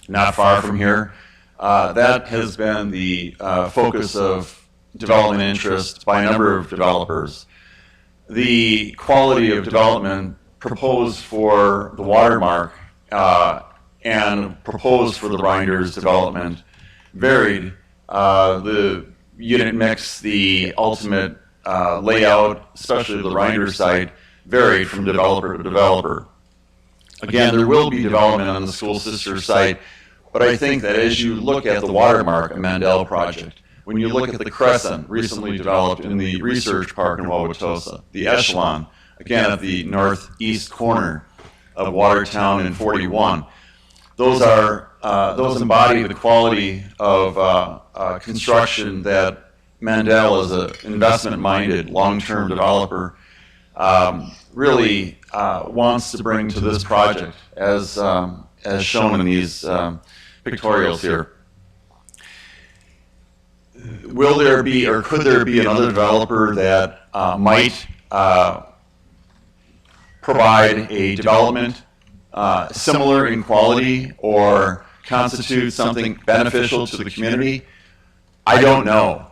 not far from here, that has been the focus of development interest by a number of developers. The quality of development proposed for the Watermark and proposed for the Reinders development varied. The unit mix, the ultimate layout, especially the Reinders site, varied from developer to developer. Again, there will be development on the school sister site, but I think that as you look at the Watermark Mandel project, when you look at the Crescent, recently developed in the Research Park in Wauwatosa, the Echelon, again at the northeast corner of Watertown and 41, those embody the quality of construction that Mandel, as an investment-minded, long-term developer, really wants to bring to this project, as shown in these pictorials here. Will there be, or could there be, another developer that might provide a development similar in quality or constitute something beneficial to the community? I don't know.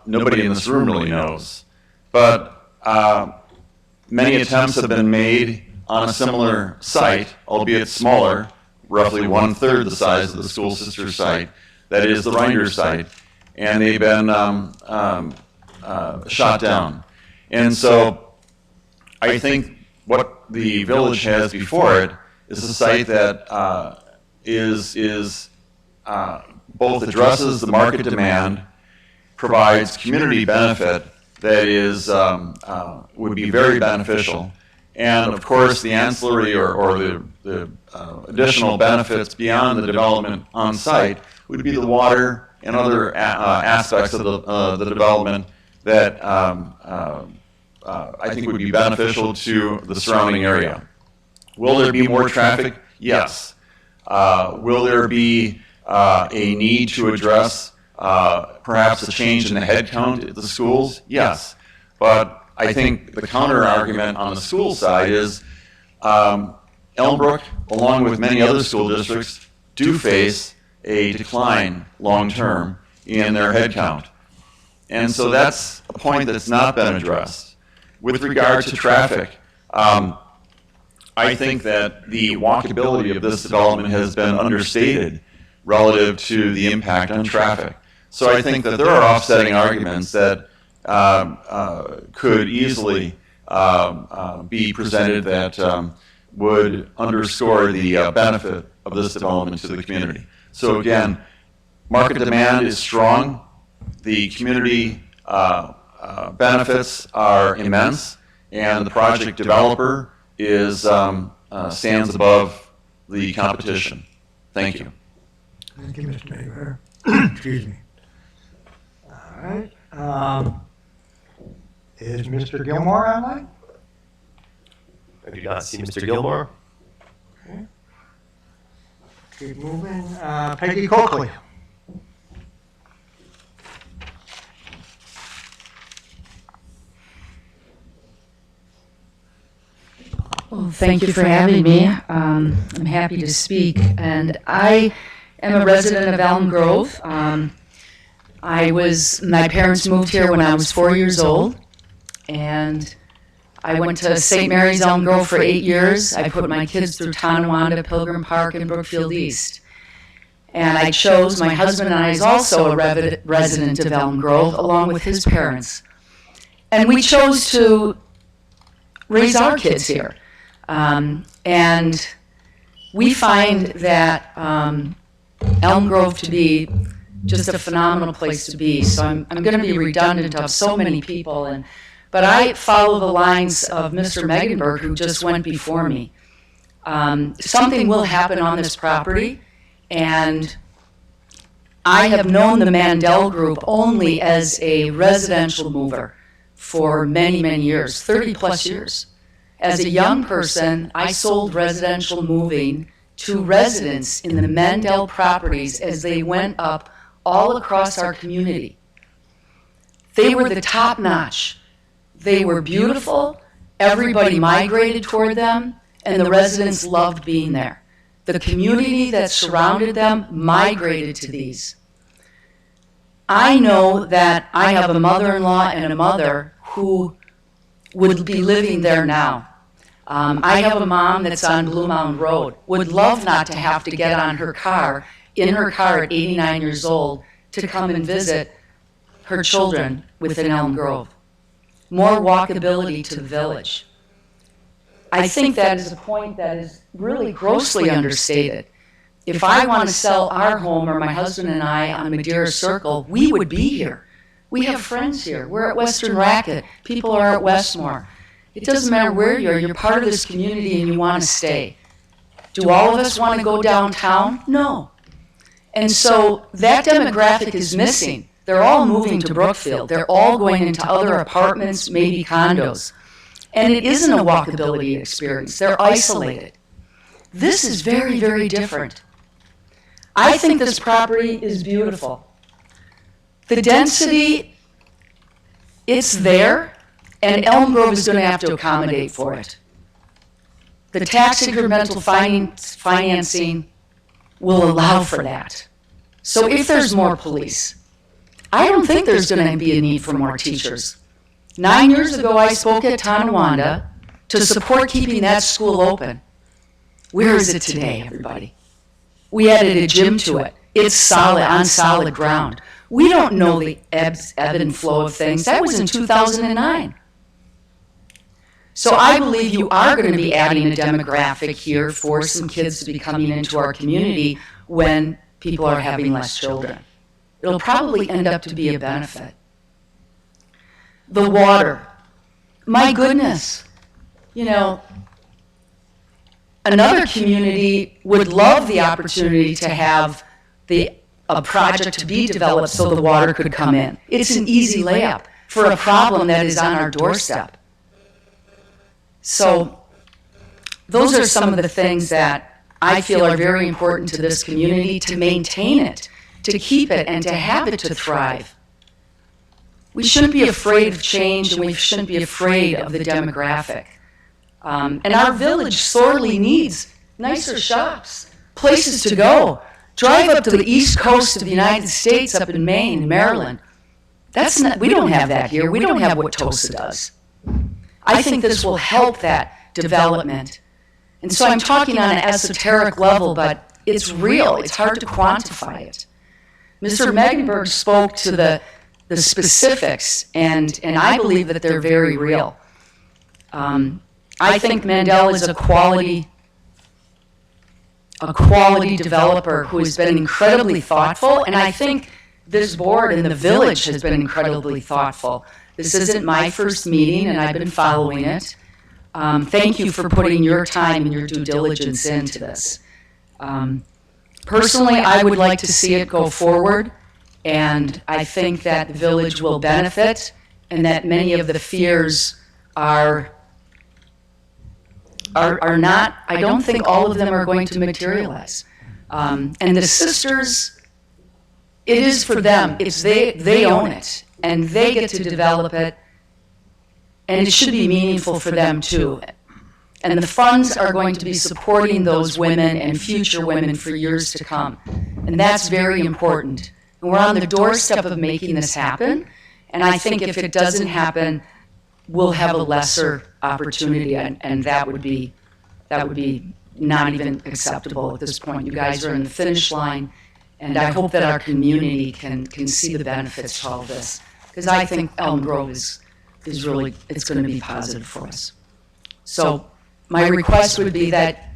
Nobody in this room really knows. But many attempts have been made on a similar site, albeit smaller, roughly 1/3 the size of the school sister site, that is the Reinders site, and they've been shot down. And so I think what the village has before it is a site that both addresses the market demand, provides community benefit that is would be very beneficial, and of course the ancillary or the additional benefits beyond the development on site would be the water and other aspects of the development that I think would be beneficial to the surrounding area. Will there be more traffic? Yes. Will there be a need to address perhaps a change in the head count at the schools? Yes. But I think the counter argument on the school side is Elmbrook, along with many other school districts, do face a decline long-term in their head count. And so that's a point that's not been addressed. With regard to traffic, I think that the walkability of this development has been understated relative to the impact on traffic. So I think that there are offsetting arguments that could easily be presented that would underscore the benefit of this development to the community. So again, market demand is strong. The community benefits are immense, and the project developer is stands above the competition. Thank you. Thank you, Mr. Mayor. Excuse me. All right. Is Mr. Gilmore online? I do not see Mr. Gilmore. Okay. Keep moving. Peggy Coakley. Well, thank you for having me. I'm happy to speak. And I am a resident of Elm Grove. My parents moved here when I was 4 years old, and I went to St. Mary's Elm Grove for 8 years. I put my kids through Tonawanda, Pilgrim Park, and Brookfield East. And I chose, my husband and I is also a resident of Elm Grove, along with his parents. And we chose to raise our kids here. And we find that Elm Grove to be just a phenomenal place to be. So I'm going to be redundant of so many people, but I follow the lines of Mr. Megenberg, who just went before me. Something will happen on this property, and I have known the Mandel Group only as a residential mover for many, many years, 30 plus years. As a young person, I sold residential moving to residents in the Mandel properties as they went up all across our community. They were the top notch. They were beautiful, everybody migrated toward them, and the residents loved being there. The community that surrounded them migrated to these. I know that I have a mother-in-law and a mother who would be living there now. I have a mom that's on Blue Mountain Road, would love not to have to get on her car in her car at 89 years old to come and visit her children within Elm Grove. More walkability to the village. I think that is a point that is really grossly understated. If I want to sell our home, or my husband and I, on Madeira Circle, we would be here. We have friends here. We're at Western Racket. People are at Westmore. It doesn't matter where you are. You're part of this community and you want to stay. Do all of us want to go downtown? No. And so that demographic is missing. They're all moving to Brookfield. They're all going into other apartments, maybe condos. And it isn't a walkability experience. They're isolated. This is very, very different. I think this property is beautiful. The density, it's there, and Elm Grove is going to have to accommodate for it. The tax incremental financing will allow for that. So if there's more police, I don't think there's going to be a need for more teachers. 9 years ago, I spoke at Tonawanda to support keeping that school open. Where is it today, everybody? We added a gym to it. It's solid, on solid ground. We don't know the ebb and flow of things. That was in 2009. So I believe you are going to be adding a demographic here for some kids to be coming into our community when people are having less children. It'll probably end up to be a benefit. The water. My goodness. You know, another community would love the opportunity to have a project to be developed so the water could come in. It's an easy layup for a problem that is on our doorstep. So those are some of the things that I feel are very important to this community, to maintain it, to keep it, and to have it to thrive. We shouldn't be afraid of change, and we shouldn't be afraid of the demographic. And our village sorely needs nicer shops, places to go. Drive up to the east coast of the United States, up in Maine, Maryland. We don't have that here. We don't have what Tosa does. I think this will help that development. And so I'm talking on an esoteric level, but it's real. It's hard to quantify it. Mr. Megenberg spoke to the specifics, and I believe that they're very real. I think Mandel is a quality developer who has been incredibly thoughtful, and I think this board and the village has been incredibly thoughtful. This isn't my first meeting, and I've been following it. Thank you for putting your time and your due diligence into this. Personally, I would like to see it go forward, and I think that the village will benefit, and that many of the fears are not, I don't think all of them are going to materialize. And the sisters, it is for them. It's they own it, and they get to develop it, and it should be meaningful for them too. And the funds are going to be supporting those women and future women for years to come. And that's very important. And we're on the doorstep of making this happen, and I think if it doesn't happen, we'll have a lesser opportunity, and that would be not even acceptable at this point. You guys are in the finish line, and I hope that our community can see the benefits to all this, because I think Elm Grove is really, it's going to be positive for us. So my request would be that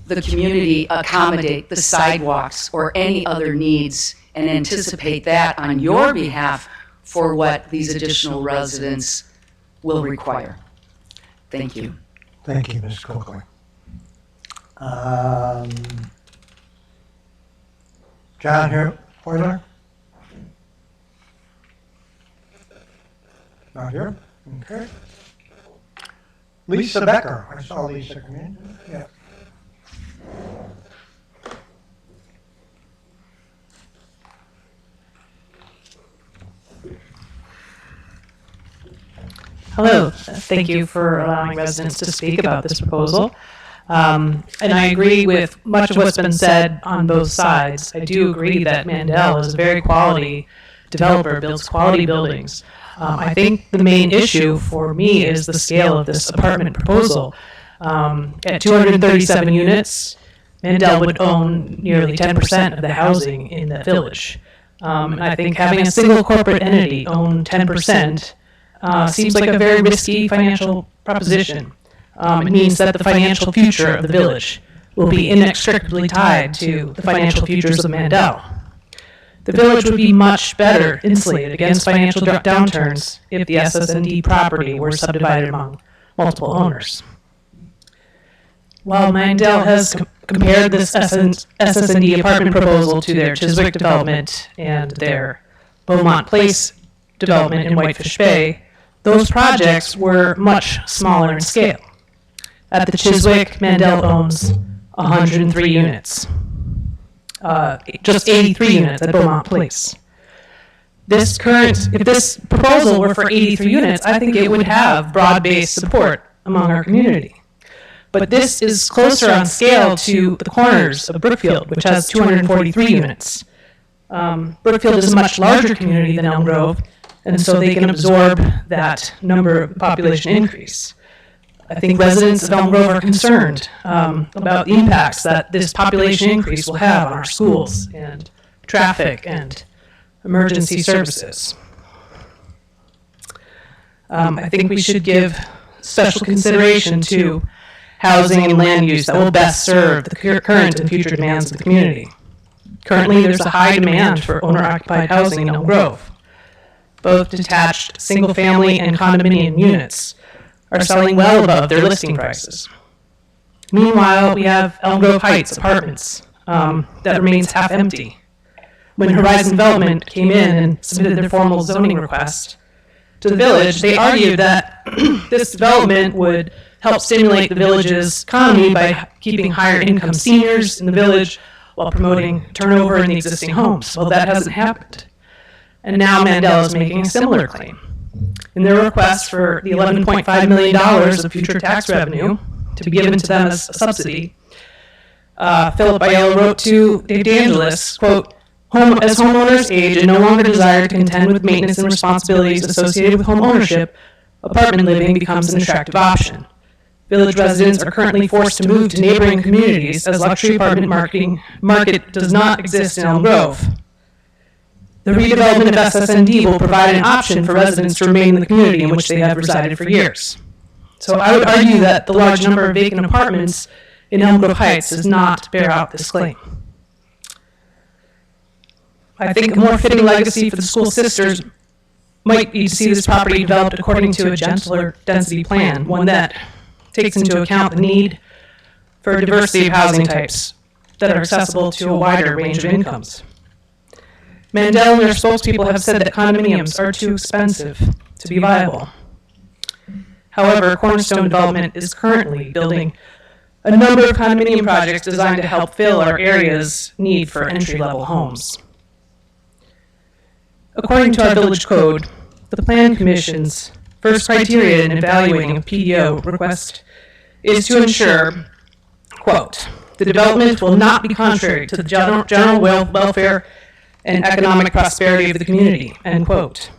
the community accommodate the sidewalks or any other needs and anticipate that on your behalf for what these additional residents will require. Thank you. Thank you, Ms. Coakley. John Hoyler? Not here? Okay. Lisa Becker. I saw Lisa come in. Yeah. Hello. Thank you for allowing residents to speak about this proposal. And I agree with much of what's been said on both sides. I do agree that Mandel is a very quality developer, builds quality buildings. I think the main issue for me is the scale of this apartment proposal. At 237 units, Mandel would own nearly 10% of the housing in the village. And I think having a single corporate entity own 10% seems like a very risky financial proposition. It means that the financial future of the village will be inextricably tied to the financial futures of Mandel. The village would be much better insulated against financial downturns if the SSND property were subdivided among multiple owners. While Mandel has compared this SSND apartment proposal to their Chiswick development and their Beaumont Place development in Whitefish Bay, those projects were much smaller in scale. At the Chiswick, Mandel owns 103 units. Just 83 units at Beaumont Place. If this proposal were for 83 units, I think it would have broad-based support among our community. But this is closer on scale to the Corners of Brookfield, which has 243 units. Brookfield is a much larger community than Elm Grove, and so they can absorb that number of population increase. I think residents of Elm Grove are concerned about the impacts that this population increase will have on our schools and traffic and emergency services. I think we should give special consideration to housing and land use that will best serve the current and future demands of the community. Currently, there's a high demand for owner-occupied housing in Elm Grove. Both detached, single-family, and condominium units are selling well above their listing prices. Meanwhile, we have Elm Grove Heights apartments that remains half empty. When Horizon Development came in and submitted their formal zoning request to the village, they argued that this development would help stimulate the village's economy by keeping higher income seniors in the village while promoting turnover in the existing homes. Well, that hasn't happened. And now Mandel is making a similar claim. In their request for the $11.5 million of future tax revenue to be given to them as a subsidy, Philip Aiello wrote to Dave DeAngelis, quote, as homeowners age and no longer desire to contend with maintenance and responsibilities associated with home ownership, apartment living becomes an attractive option. Village residents are currently forced to move to neighboring communities as luxury apartment market does not exist in Elm Grove. The redevelopment of SSND will provide an option for residents to remain in the community in which they have resided for years. So I would argue that the large number of vacant apartments in Elm Grove Heights does not bear out this claim. I think a more fitting legacy for the school sisters might be to see this property developed according to a gentler density plan, one that takes into account the need for a diversity of housing types that are accessible to a wider range of incomes. Mandel and their spokespeople have said that condominiums are too expensive to be viable. However, Cornerstone Development is currently building a number of condominium projects designed to help fill our area's need for entry-level homes. According to our village code, the Plan Commission's first criteria in evaluating a PDO request is to ensure, quote, the development will not be contrary to the general welfare and economic prosperity of the community, end quote.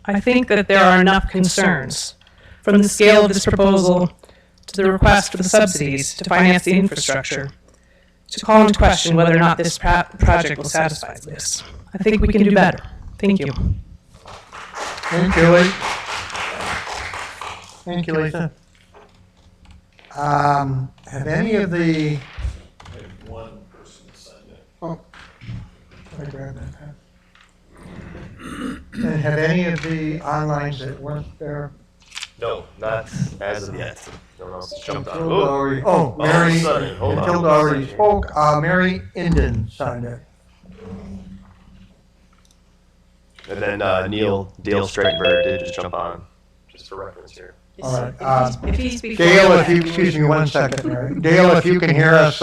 I think that there are enough concerns from the scale of this proposal to the request for the subsidies to finance the infrastructure to call into question whether or not this project will satisfy this. I think we can do better. Thank you. Thank you, Lisa. Thank you, Lisa. Have any of the... One person signed it. Oh, let me grab that. And have any of the onlines that weren't there? No, not as of yet. No one else has jumped on. Tilda already, Mary, Hold on. Tilda already spoke. Mary Inden signed it. And then Dale Streckenberg did just jump on, just for reference here. All right. Dale, if you, excuse me one second, Mary. Dale, if you can hear us,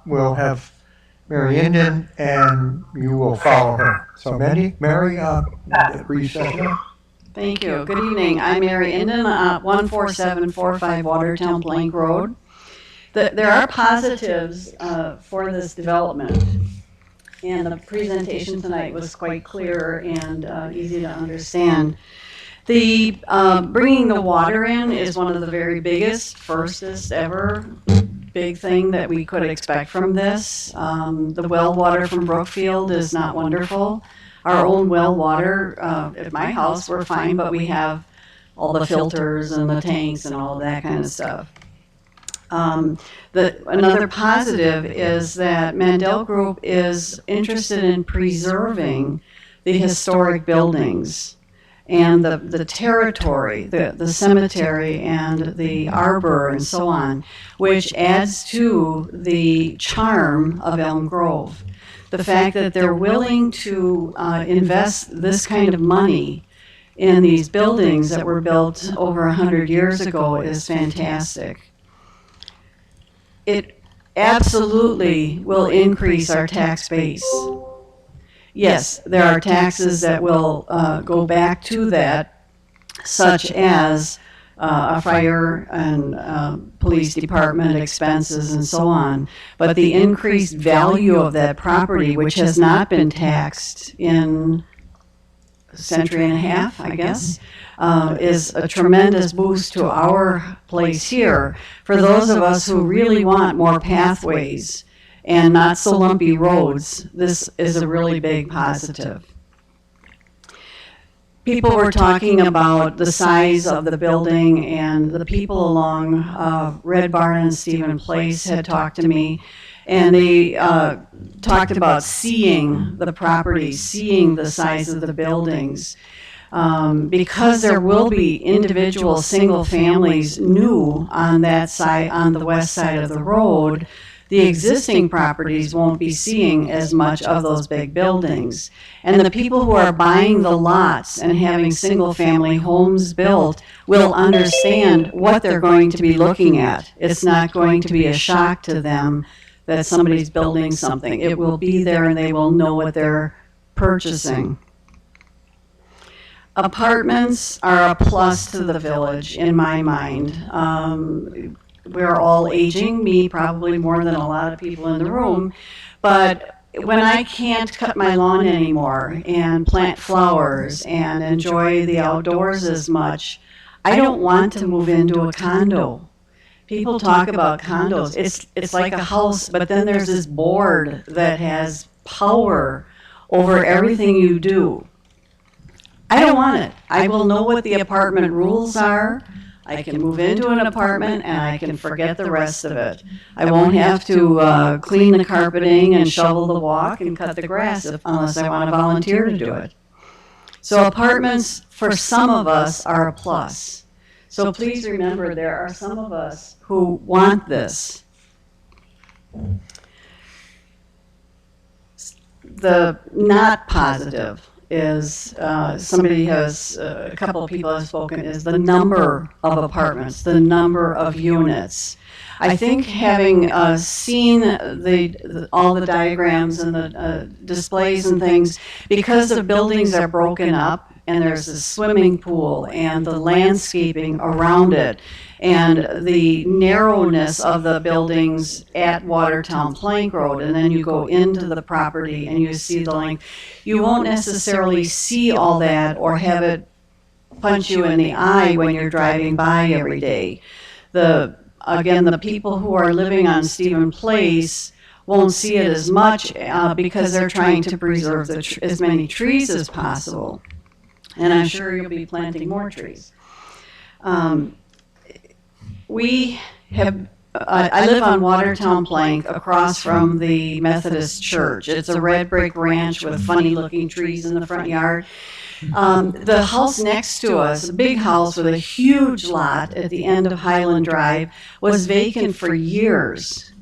we'll have Mary Inden and you will follow her. So Mary, reset here. Thank you. Good evening. I'm Mary Inden, 14745 Watertown Plank Road. There are positives for this development, and the presentation tonight was quite clear and easy to understand. The bringing the water in is one of the very biggest, firstest ever big thing that we could expect from this. The well water from Brookfield is not wonderful. Our own well water at my house, we're fine, but we have all the filters and the tanks and all of that kind of stuff. Another positive is that Mandel Group is interested in preserving the historic buildings and the territory, the cemetery and the arbor and so on, which adds to the charm of Elm Grove. The fact that they're willing to invest this kind of money in these buildings that were built over 100 years ago is fantastic. It absolutely will increase our tax base. Yes, there are taxes that will go back to that, such as a fire and police department expenses and so on. But the increased value of that property, which has not been taxed in a century and a half, I guess, is a tremendous boost to our place here. For those of us who really want more pathways and not so lumpy roads, this is a really big positive. People were talking about the size of the building, and the people along Red Barn and Stephen Place had talked to me, and they talked about seeing the property, seeing the size of the buildings. Because there will be individual single families new on that side, on the west side of the road, the existing properties won't be seeing as much of those big buildings. And the people who are buying the lots and having single-family homes built will understand what they're going to be looking at. It's not going to be a shock to them that somebody's building something. It will be there and they will know what they're purchasing. Apartments are a plus to the village in my mind. We're all aging, me probably more than a lot of people in the room, but when I can't cut my lawn anymore and plant flowers and enjoy the outdoors as much, I don't want to move into a condo. People talk about condos. It's like a house, but then there's this board that has power over everything you do. I don't want it. I will know what the apartment rules are. I can move into an apartment and I can forget the rest of it. I won't have to clean the carpeting and shovel the walk and cut the grass unless I want to volunteer to do it. So apartments, for some of us, are a plus. So please remember, there are some of us who want this. The not positive is somebody has, a couple of people have spoken, is the number of apartments, the number of units. I think having seen all the diagrams and the displays and things, because the buildings are broken up and there's a swimming pool and the landscaping around it and the narrowness of the buildings at Watertown Plank Road, and then you go into the property and you see the length, you won't necessarily see all that or have it punch you in the eye when you're driving by every day. Again, the people who are living on Stephen Place won't see it as much because they're trying to preserve as many trees as possible. And I'm sure you'll be planting more trees. We have, I live on Watertown Plank across from the Methodist Church. It's a red brick ranch with funny looking trees in the front yard. The house next to us, a big house with a huge lot at the end of Highland Drive, was vacant for years.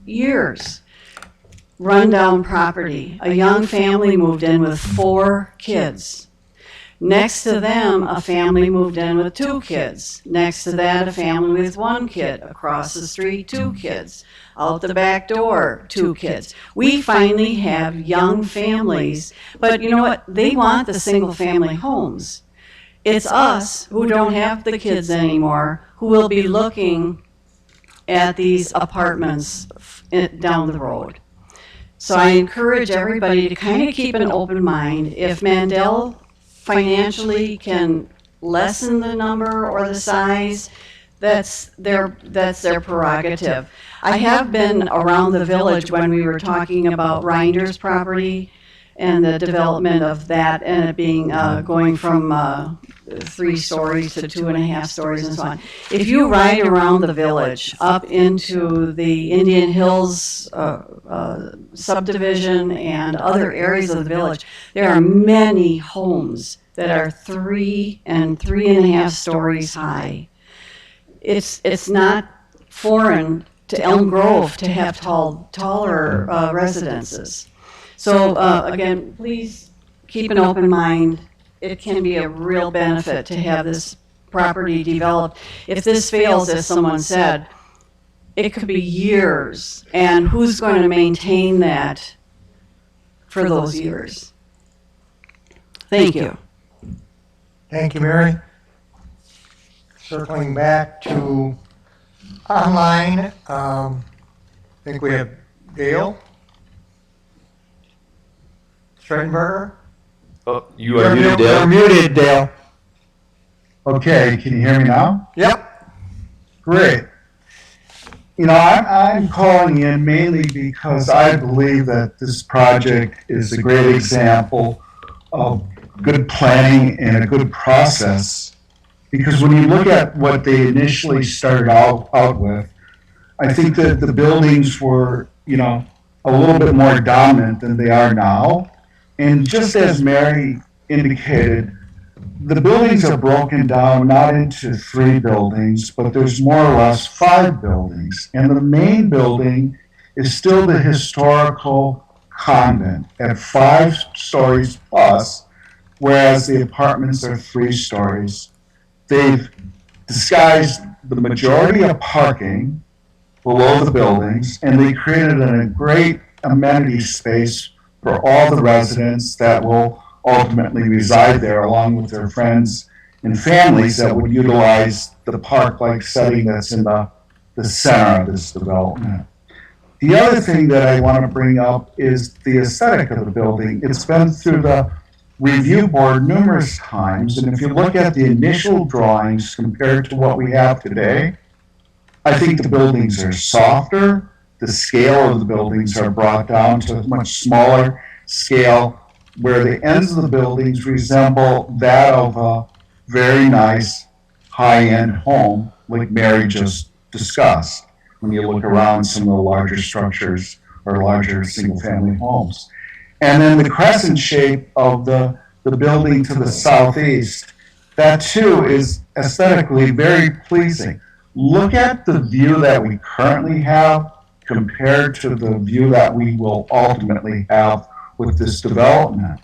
Rundown property. A young family moved in with 4 kids. Next to them, a family moved in with 2 kids. Next to that, a family with 1 kid. Across the street, 2 kids. Out the back door, 2 kids. We finally have young families, but you know what? They want the single-family homes. It's us who don't have the kids anymore who will be looking at these apartments down the road. So I encourage everybody to kind of keep an open mind. If Mandel financially can lessen the number or the size, that's their prerogative. I have been around the village when we were talking about Reinder's property and the development of that, and it being going from 3 stories to 2.5 stories and so on. If you ride around the village up into the Indian Hills subdivision and other areas of the village, there are many homes that are 3 and 3.5 stories high. It's not foreign to Elm Grove to have taller residences. So again, please keep an open mind. It can be a real benefit to have this property developed. If this fails, as someone said, it could be years, and who's going to maintain that for those years? Thank you. Thank you, Mary. Circling back to online, I think we have Dale Strenberger. Oh, you are muted, Dale. You're muted, Dale. Okay, can you hear me now? Yep. Great. You know, I'm calling in mainly because I believe that this project is a great example of good planning and a good process. Because when you look at what they initially started out with, I think that the buildings were, you know, a little bit more dominant than they are now. And just as Mary indicated, the buildings are broken down not into 3 buildings, but there's more or less 5 buildings. And the main building is still the historical convent at 5 stories plus, whereas the apartments are 3 stories. They've disguised the majority of parking below the buildings, and they created a great amenity space for all the residents that will ultimately reside there, along with their friends and families that would utilize the park-like setting that's in the center of this development. The other thing that I want to bring up is the aesthetic of the building. It's been through the review board numerous times, and if you look at the initial drawings compared to what we have today, I think the buildings are softer. The scale of the buildings are brought down to a much smaller scale, where the ends of the buildings resemble that of a very nice high-end home, like Mary just discussed, when you look around some of the larger structures or larger single-family homes. And then the crescent shape of the building to the southeast, that too is aesthetically very pleasing. Look at the view that we currently have compared to the view that we will ultimately have with this development.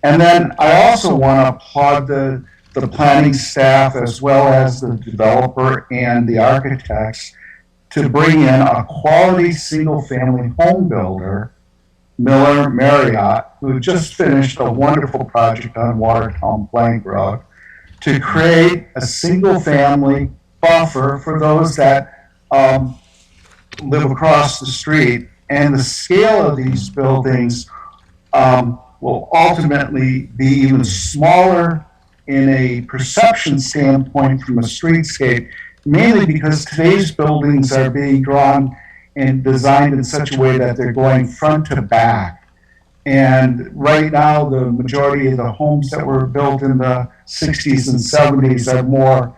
And then I also want to applaud the planning staff as well as the developer and the architects to bring in a quality single-family home builder, Miller Marriott, who just finished a wonderful project on Watertown Plank Road, to create a single-family buffer for those that live across the street. And the scale of these buildings will ultimately be even smaller in a perception standpoint from a streetscape, mainly because today's buildings are being drawn and designed in such a way that they're going front to back. And right now, the majority of the homes that were built in the 60s and 70s are more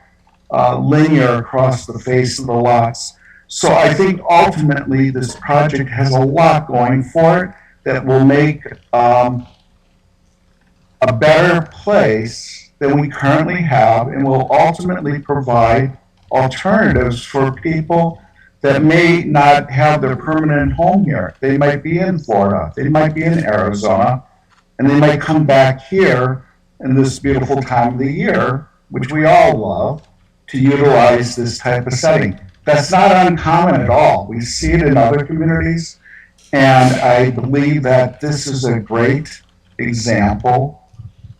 linear across the face of the lots. So I think ultimately this project has a lot going for it that will make a better place than we currently have, and will ultimately provide alternatives for people that may not have their permanent home here. They might be in Florida, they might be in Arizona, and they might come back here in this beautiful time of the year, which we all love, to utilize this type of setting. That's not uncommon at all. We see it in other communities, and I believe that this is a great example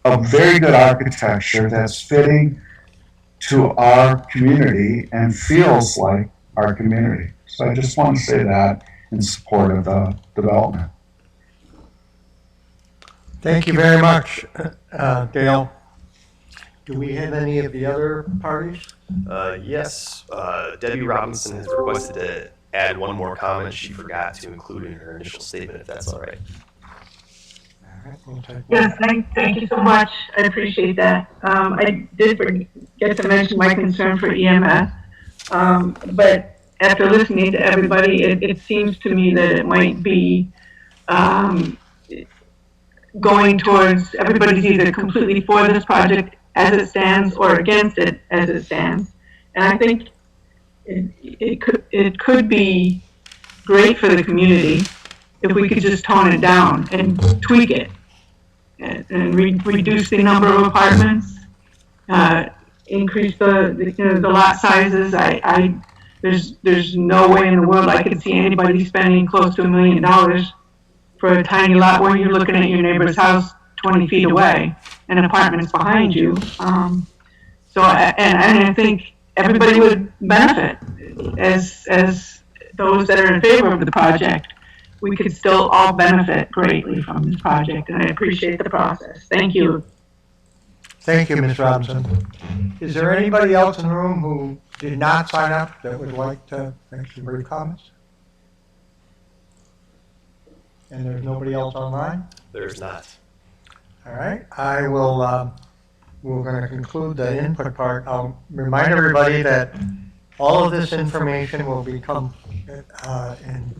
of very good architecture that's fitting to our community and feels like our community. So I just want to say that in support of the development. Thank you very much, Dale. Do we have any of the other parties? Yes, Debbie Robinson has requested to add one more comment she forgot to include in her initial statement, if that's all right. Yes, thank you so much. I appreciate that. I did forget to mention my concern for EMS, but after listening to everybody, it seems to me that it might be going towards everybody's either completely for this project as it stands or against it as it stands. And I think it could be great for the community if we could just tone it down and tweak it and reduce the number of apartments, increase the lot sizes. There's no way in the world I could see anybody spending close to $1 million for a tiny lot where you're looking at your neighbor's house 20 feet away and apartments behind you. So I think everybody would benefit as those that are in favor of the project. We could still all benefit greatly from this project, and I appreciate the process. Thank you. Thank you, Ms. Robinson. Is there anybody else in the room who did not sign up that would like to make some brief comments? And there's nobody else online? There's not. All right, I will, we're going to conclude the input part. I'll remind everybody that all of this information will become, in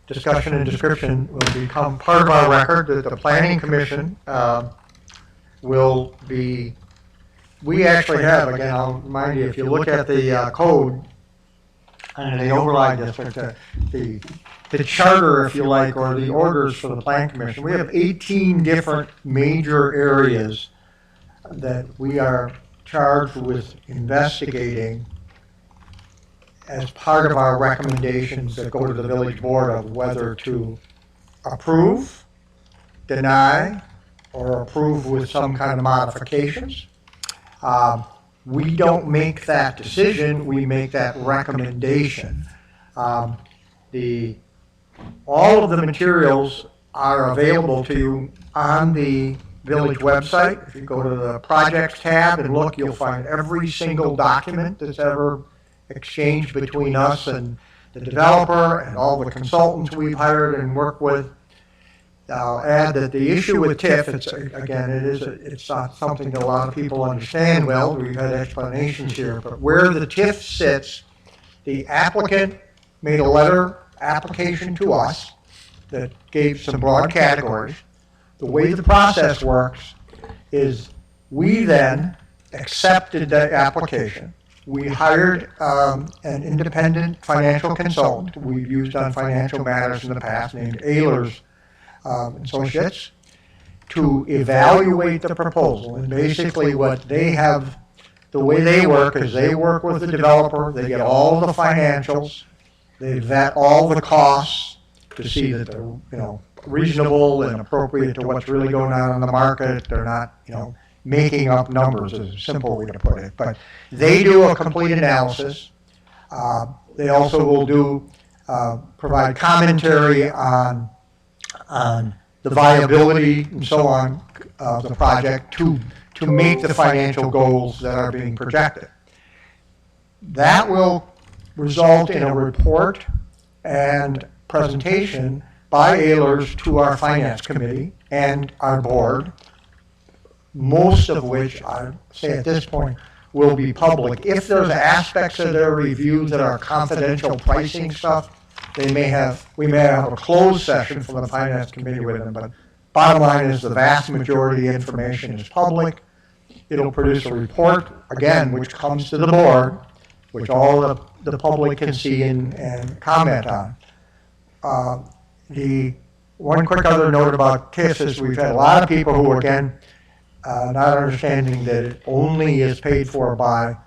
discussion and description, will become part of our record that the Planning Commission will be, we actually have, again, I'll remind you, if you look at the code and the override district, the charter, if you like, or the orders for the Plan Commission, we have 18 different major areas that we are charged with investigating as part of our recommendations that go to the village board of whether to approve, deny, or approve with some kind of modifications. We don't make that decision, we make that recommendation. All of the materials are available to you on the village website. If you go to the projects tab and look, you'll find every single document that's ever exchanged between us and the developer and all the consultants we've hired and worked with. I'll add that the issue with TIF, it's not something that a lot of people understand well. We've had explanations here, but where the TIF sits, the applicant made a letter application to us that gave some broad categories. The way the process works is we then accepted that application. We hired an independent financial consultant we've used on financial matters in the past named Ehlers Associates to evaluate the proposal. And basically what they have, the way they work is they work with the developer, they get all the financials, they vet all the costs to see that they're reasonable and appropriate to what's really going on in the market. They're not making up numbers is a simple way to put it. But they do a complete analysis. They also will provide commentary on the viability and so on of the project to make the financial goals that are being projected. That will result in a report and presentation by Ehlers to our finance committee and our board, most of which I say at this point will be public. If there's aspects of their review that are confidential pricing stuff, we may have a closed session for the finance committee with them, but bottom line is the vast majority of information is public. It'll produce a report, again, which comes to the board, which all the public can see and comment on. The one quick other note about TIF is we've had a lot of people who, again, not understanding that it only is paid for by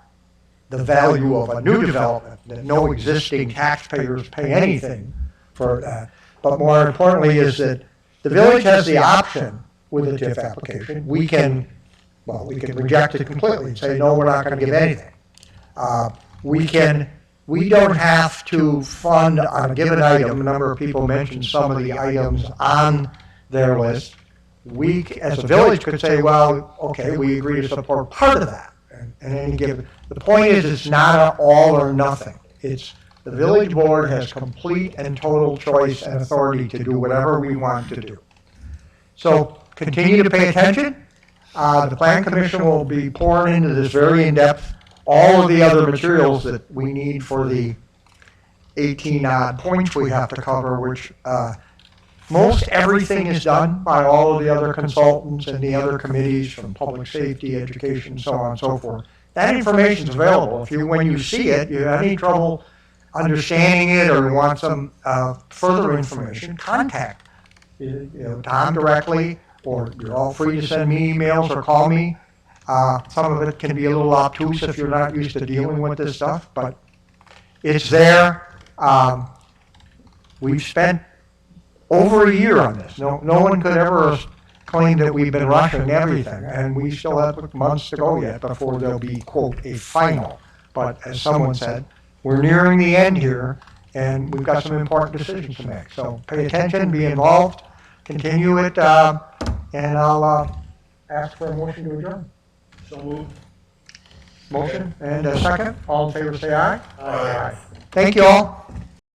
the value of a new development, that no existing taxpayers pay anything for that. But more importantly is that the village has the option with the TIF application. We can reject it completely and say, no, we're not going to give anything. We don't have to fund on a given item. A number of people mentioned some of the items on their list. we, as a village, could say, well, okay, we agree to support part of that. And any given, the point is, it's not an all or nothing. It's the village board has complete and total choice and authority to do whatever we want to do. So continue to pay attention. The plan commission will be pouring into this very in-depth, all of the other materials that we need for the 18 odd points we have to cover, which most everything is done by all of the other consultants and the other committees from public safety, education, so on and so forth. That information is available. If you, when you see it, you have any trouble understanding it or you want some further information, contact Tom directly, or you're all free to send me emails or call me. Some of it can be a little obtuse if you're not used to dealing with this stuff, but it's there. We've spent over a year on this. No one could ever claim that we've been rushing everything, and we still have months to go yet before there'll be, quote, a final. But as someone said, we're nearing the end here, and we've got some important decisions to make. So pay attention, be involved, continue it, and I'll ask for a motion to adjourn. So moved. Motion and a second. All in favor say aye. Aye. Thank you all.